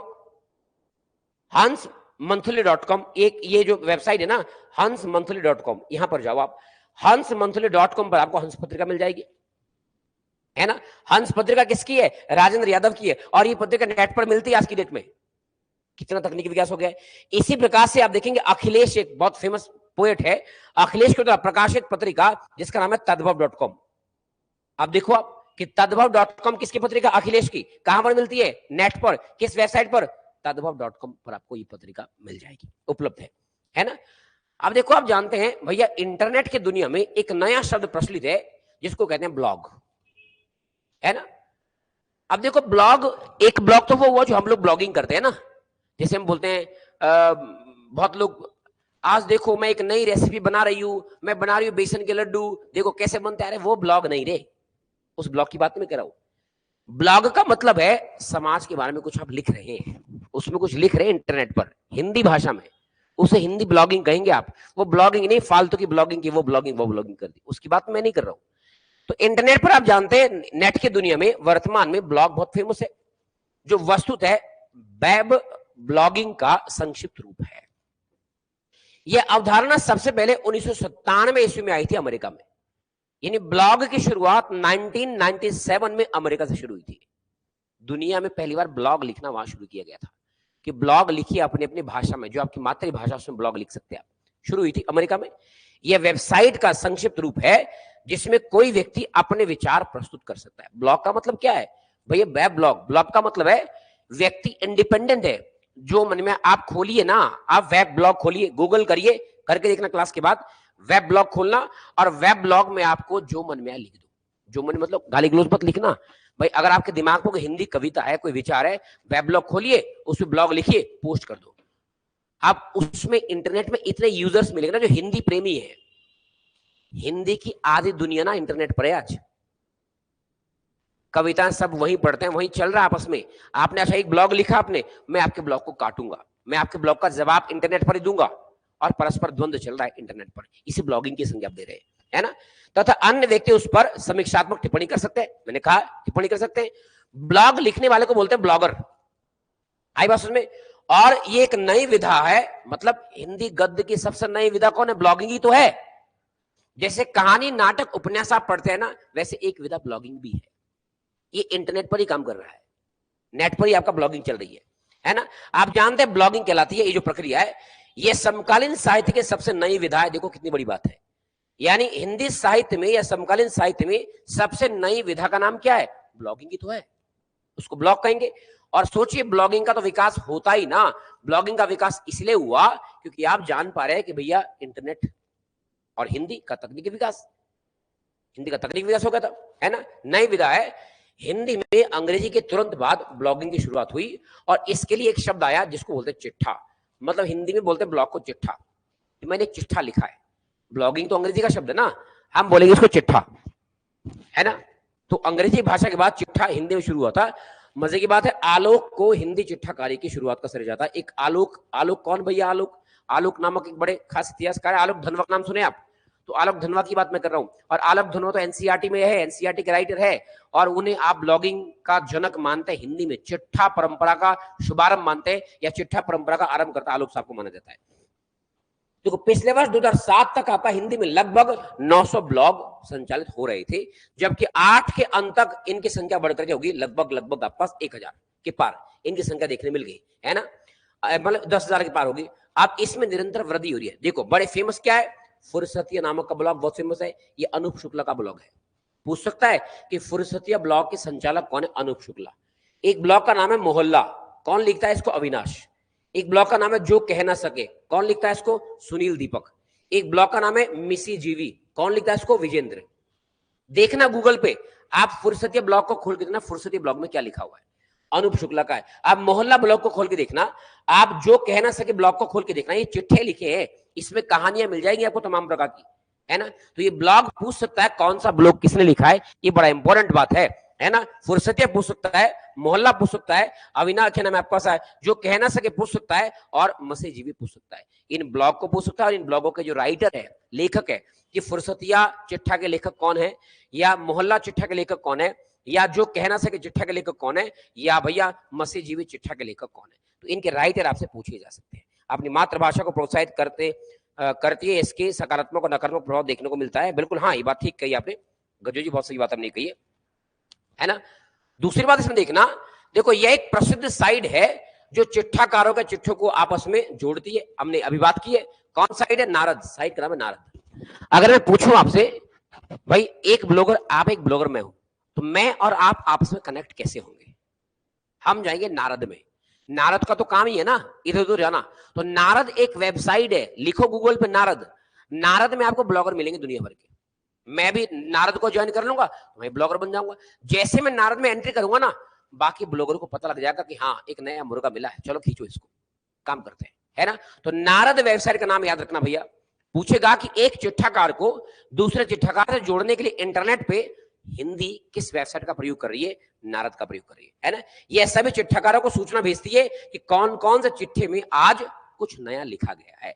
हंस मंथली.com, एक ये जो वेबसाइट है ना हंस मंथली.com, यहां पर जाओ आप, हंस मंथली.com पर आपको हंस पत्रिका मिल जाएगी, है ना। हंस पत्रिका किसकी है? राजेंद्र यादव की है, और ये पत्रिका नेट पर मिलती है आज की डेट में। कितना तकनीकी विकास हो गया है। इसी प्रकार से आप देखेंगे अखिलेश, एक बहुत फेमस पोएट है, अखिलेश के द्वारा प्रकाशित पत्रिका जिसका नाम है तद्भव.com। अब देखो आप कि तद्भव.com किसकी पत्रिका? अखिलेश की। कहां पर मिलती है? नेट पर। किस वेबसाइट पर? तद्भव.com पर आपको ये पत्रिका मिल जाएगी, उपलब्ध है ना। अब देखो आप जानते हैं भैया इंटरनेट की दुनिया में एक नया शब्द प्रचलित है जिसको कहते हैं ब्लॉग, है ना। अब देखो ब्लॉग, एक ब्लॉग तो वो हुआ जो हम लोग ब्लॉगिंग करते हैं ना, जैसे हम बोलते हैं बहुत लोग आज देखो मैं एक नई रेसिपी बना रही हूं, मैं बना रही हूं बेसन के लड्डू, देखो कैसे बनते हैं, वो ब्लॉग नहीं रे, उस ब्लॉग की बात मैं कर रहा हूं। ब्लॉग का मतलब है समाज के बारे में कुछ आप लिख रहे हैं, उसमें कुछ लिख रहे हैं इंटरनेट पर हिंदी भाषा में, उसे हिंदी ब्लॉगिंग कहेंगे आप। वो ब्लॉगिंग नहीं फालतू की ब्लॉगिंग की, वो ब्लॉगिंग कर दी, उसकी बात मैं नहीं कर रहा हूं। तो इंटरनेट पर आप जानते हैं नेट की दुनिया में वर्तमान में ब्लॉग बहुत फेमस है, जो वस्तुतः वेब ब्लॉगिंग का संक्षिप्त रूप है। यह अवधारणा सबसे पहले 1997 ईस्वी में आई थी अमेरिका में, यानी ब्लॉग की शुरुआत 1997 में अमेरिका से शुरू हुई थी। दुनिया में पहली बार ब्लॉग लिखना वहां शुरू किया गया था कि ब्लॉग लिखिए अपनी अपनी भाषा में, जो आपकी मातृभाषा उसमें ब्लॉग लिख सकते हैं आप। शुरू हुई थी अमेरिका में। यह वेबसाइट का संक्षिप्त रूप है जिसमें कोई व्यक्ति अपने विचार प्रस्तुत कर सकता है। ब्लॉग का मतलब क्या है भैया? वेब ब्लॉग, ब्लॉग का मतलब है व्यक्ति इंडिपेंडेंट है, जो मन में आप खोलिए ना, आप वेब ब्लॉग खोलिए, गूगल करिए, करके देखना क्लास के बाद, वेब ब्लॉग खोलना और वेब ब्लॉग में आपको जो मन में आए लिख दो। जो मन मतलब गाली गलौज मत लिखना भाई। अगर आपके दिमाग में कोई हिंदी कविता है, कोई विचार है, वेब ब्लॉग खोलिए, उसमें ब्लॉग लिखिए, पोस्ट कर दो। आप उसमें इंटरनेट में इतने यूजर्स मिलेंगे ना जो हिंदी प्रेमी है। हिंदी की आधी दुनिया ना इंटरनेट पर है आज, कविताएं सब वहीं पढ़ते हैं, वहीं चल रहा है आपस में। आपने अच्छा एक ब्लॉग लिखा आपने, मैं आपके ब्लॉग को काटूंगा, मैं आपके ब्लॉग का जवाब इंटरनेट पर ही दूंगा, और परस्पर द्वंद्व चल रहा है इंटरनेट पर। इसी ब्लॉगिंग की संज्ञा दे रहे हैं, है ना। तथा अन्य व्यक्ति उस पर समीक्षात्मक टिप्पणी कर सकते हैं, मैंने कहा टिप्पणी कर सकते हैं। ब्लॉग लिखने वाले को बोलते हैं ब्लॉगर, आई बात उसमें। और ये एक नई विधा है, मतलब हिंदी गद्य की सबसे नई विधा कौन है? ब्लॉगिंग ही तो है। जैसे कहानी, नाटक, उपन्यास आप पढ़ते हैं ना, वैसे एक विधा ब्लॉगिंग भी है। ये इंटरनेट पर ही काम कर रहा है, नेट पर ही आपका ब्लॉगिंग चल रही है ना। आप जानते हैं ब्लॉगिंग कहलाती है ये जो प्रक्रिया है, ये समकालीन साहित्य के सबसे नई विधा है। देखो कितनी बड़ी बात है, यानी हिंदी साहित्य में या समकालीन साहित्य में सबसे नई विधा का नाम क्या है? ब्लॉगिंग ही तो है, उसको ब्लॉग कहेंगे। और सोचिए ब्लॉगिंग का तो विकास होता ही ना, ब्लॉगिंग का विकास इसलिए हुआ क्योंकि आप जान पा रहे हैं कि भैया इंटरनेट और हिंदी का तकनीकी विकास, हिंदी का तकनीकी विकास हो गया था, है ना। नई विधा है। हिंदी में अंग्रेजी के तुरंत बाद ब्लॉगिंग की शुरुआत हुई, और इसके लिए एक शब्द आया जिसको बोलते चिट्ठा, मतलब हिंदी में बोलते ब्लॉग को चिट्ठा। मैंने एक चिट्ठा लिखा है, ब्लॉगिंग तो अंग्रेजी का शब्द है ना, हम बोलेंगे इसको चिट्ठा, है ना। तो अंग्रेजी भाषा के बाद चिट्ठा हिंदी में शुरू हुआ था। मजे की बात है, आलोक को हिंदी चिट्ठा कार्य की शुरुआत का श्रेय जाता है। एक आलोक, आलोक कौन भैया? आलोक नामक एक बड़े खास इतिहासकार है। आलोक धनवा नाम सुने आप? तो आलोक धनवा की बात मैं कर रहा हूं, और आलोक धनवा तो एनसीईआरटी में है, एनसीईआरटी के राइटर है, और उन्हें आप ब्लॉगिंग का जनक मानते हैं। हिंदी में चिट्ठा परंपरा का शुभारंभ मानते हैं, या चिट्ठा परंपरा का आरंभ करता आलोक साहब को माना जाता है। देखो पिछले वर्ष 2007 तक आपका हिंदी में लगभग 900 ब्लॉग संचालित हो रहे थे, जबकि 8 के अंत तक इनकी संख्या बढ़कर के होगी लगभग आपके पास 1000 के पार इनकी संख्या देखने मिल गई, है ना। मतलब 10,000 के पार होगी। अब इसमें निरंतर वृद्धि हो रही है। देखो बड़े फेमस क्या है? फुरसतिया नामक का ब्लॉग बहुत फेमस है, ये अनूप शुक्ला का ब्लॉग है। पूछ सकता है कि फुरसतिया ब्लॉग के संचालक कौन है? अनूप शुक्ला। एक ब्लॉग का नाम है मोहल्ला, कौन लिखता है इसको? अविनाश। एक ब्लॉग का नाम है जो कह ना सके, कौन लिखता है इसको? सुनील दीपक। एक ब्लॉग का नाम है मिसी जीवी, कौन लिखता है इसको? विजेंद्र। देखना गूगल पे आप फुरसतिया ब्लॉग को खोल के देखना, फुरसतिया ब्लॉग में क्या लिखा हुआ है? अनूप शुक्ला का है। आप मोहल्ला ब्लॉग को खोल के देखना, आप जो कह ना सके ब्लॉग को खोल के देखना, ये चिट्ठे लिखे हैं, इसमें कहानियां मिल जाएंगी आपको तमाम प्रकार की, है ना। तो ये ब्लॉग पूछ सकता है कौन सा ब्लॉग किसने लिखा है, ये बड़ा इंपॉर्टेंट बात है है ना, फुर्सतिया पूछ सकता है, मोहल्ला पूछ सकता है, अविना क्या नाम है आपका सा, जो कह ना सके पूछ सकता है, और मसेजी भी पूछ सकता है। इन ब्लॉग को पूछ सकता है, और इन ब्लॉगों के जो राइटर है, लेखक है, कि फुर्सतिया चिट्ठा के लेखक कौन है, या मोहल्ला चिट्ठा के लेखक कौन है, या जो कह ना सके चिट्ठा के लेखक कौन है, या भैया मसीजीवी चिट्ठा के लेखक कौन है। तो इनके राइटर आपसे पूछे जा सकते हैं। अपनी मातृभाषा को प्रोत्साहित करती है, इसके सकारात्मक और नकारात्मक प्रभाव देखने को मिलता है। बिल्कुल हाँ, ये बात ठीक कही आपने गज्जू जी, बहुत सही बात हमने कही है ना। दूसरी बात इसमें देखना, देखो यह एक प्रसिद्ध साइट है जो चिट्ठाकारों के चिट्ठों को आपस में जोड़ती है। हमने अभी बात की है, कौन साइट है, नारद साइट का नाम है नारद। अगर मैं पूछूं आपसे, भाई एक ब्लॉगर आप, एक ब्लॉगर मैं हूं, तो मैं और आप आपस में कनेक्ट कैसे होंगे? हम जाएंगे नारद में। नारद का तो काम ही है ना इधर उधर जाना, तो नारद एक वेबसाइट है, लिखो गूगल पे नारद, नारद में आपको ब्लॉगर मिलेंगे दुनिया भर के। मैं भी नारद को ज्वाइन कर लूंगा तो मैं ब्लॉगर बन जाऊंगा। जैसे मैं नारद में एंट्री करूंगा ना, बाकी ब्लॉगर को पता लग जाएगा कि हाँ एक नया मुर्गा मिला है, चलो खींचो इसको, काम करते हैं, है ना। तो नारद वेबसाइट का नाम याद रखना भैया। पूछेगा कि एक चिट्ठाकार को दूसरे चिट्ठाकार से जोड़ने के लिए इंटरनेट पे हिंदी किस वेबसाइट का प्रयोग कर रही है, नारद का प्रयोग कर रही है ना। ये सभी चिट्ठाकारों को सूचना भेजती है कि कौन कौन से चिट्ठे में आज कुछ नया लिखा गया है।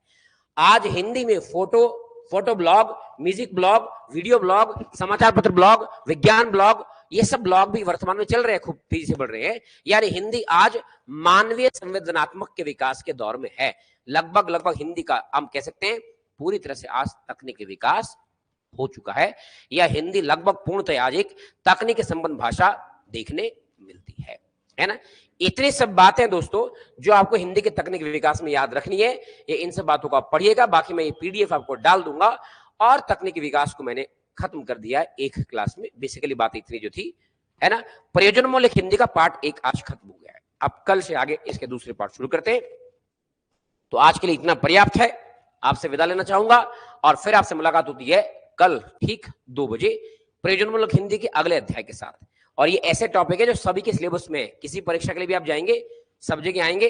आज हिंदी में photo blog, music blog, video blog, समाचार पत्र ब्लॉग, विज्ञान ब्लॉग, ये सब ब्लॉग भी वर्तमान में चल रहे हैं, खूब तेजी से बढ़ रहे हैं। यानी हिंदी आज मानवीय संवेदनात्मक के विकास के दौर में है। लगभग हिंदी का हम कह सकते हैं पूरी तरह से आज तकनीकी विकास हो चुका है, या हिंदी लगभग पूर्णतः आज एक तकनीकी संबंध भाषा देखने मिलती है ना। इतनी सब बातें दोस्तों जो आपको हिंदी के तकनीकी विकास में याद रखनी है, ये इन सब बातों को आप पढ़िएगा। बाकी मैं ये पीडीएफ आपको डाल दूंगा, और तकनीकी विकास को मैंने खत्म कर दिया है एक क्लास में। बेसिकली बात इतनी जो थी, है ना। प्रयोजन मूलक हिंदी का पार्ट 1 आज खत्म हो गया है। अब कल से आगे इसके दूसरे पार्ट शुरू करते हैं। तो आज के लिए इतना पर्याप्त है, आपसे विदा लेना चाहूंगा, और फिर आपसे मुलाकात होती है कल ठीक 2 बजे प्रयोजन मूलक हिंदी के अगले अध्याय के साथ। और ये ऐसे टॉपिक है जो सभी के सिलेबस में है, किसी परीक्षा के लिए भी आप जाएंगे सब जगह आएंगे।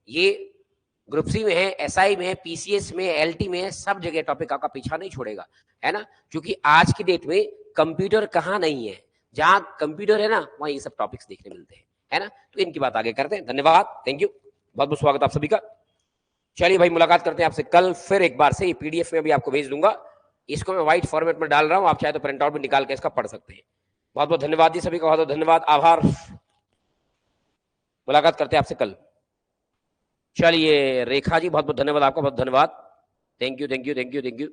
ये ग्रुप सी में है, एसआई में है, पीसीएस में, एलटी में है, सब जगह टॉपिक आपका पीछा नहीं छोड़ेगा, है ना। क्योंकि आज की डेट में कंप्यूटर कहाँ नहीं है, जहां कंप्यूटर है ना वहां ये सब टॉपिक्स देखने मिलते हैं, है ना। तो इनकी बात आगे करते हैं। धन्यवाद, थैंक यू, बहुत बहुत स्वागत आप सभी का। चलिए भाई, मुलाकात करते हैं आपसे कल फिर एक बार से। ये पीडीएफ में भी आपको भेज दूंगा, इसको मैं व्हाइट फॉर्मेट में डाल रहा हूं, आप चाहे तो प्रिंट आउट भी निकाल के इसका पढ़ सकते हैं। बहुत बहुत धन्यवाद जी सभी का, बहुत बहुत धन्यवाद, आभार। मुलाकात करते हैं आपसे कल। चलिए रेखा जी, बहुत बहुत धन्यवाद आपका, बहुत धन्यवाद, thank you thank you thank you thank you.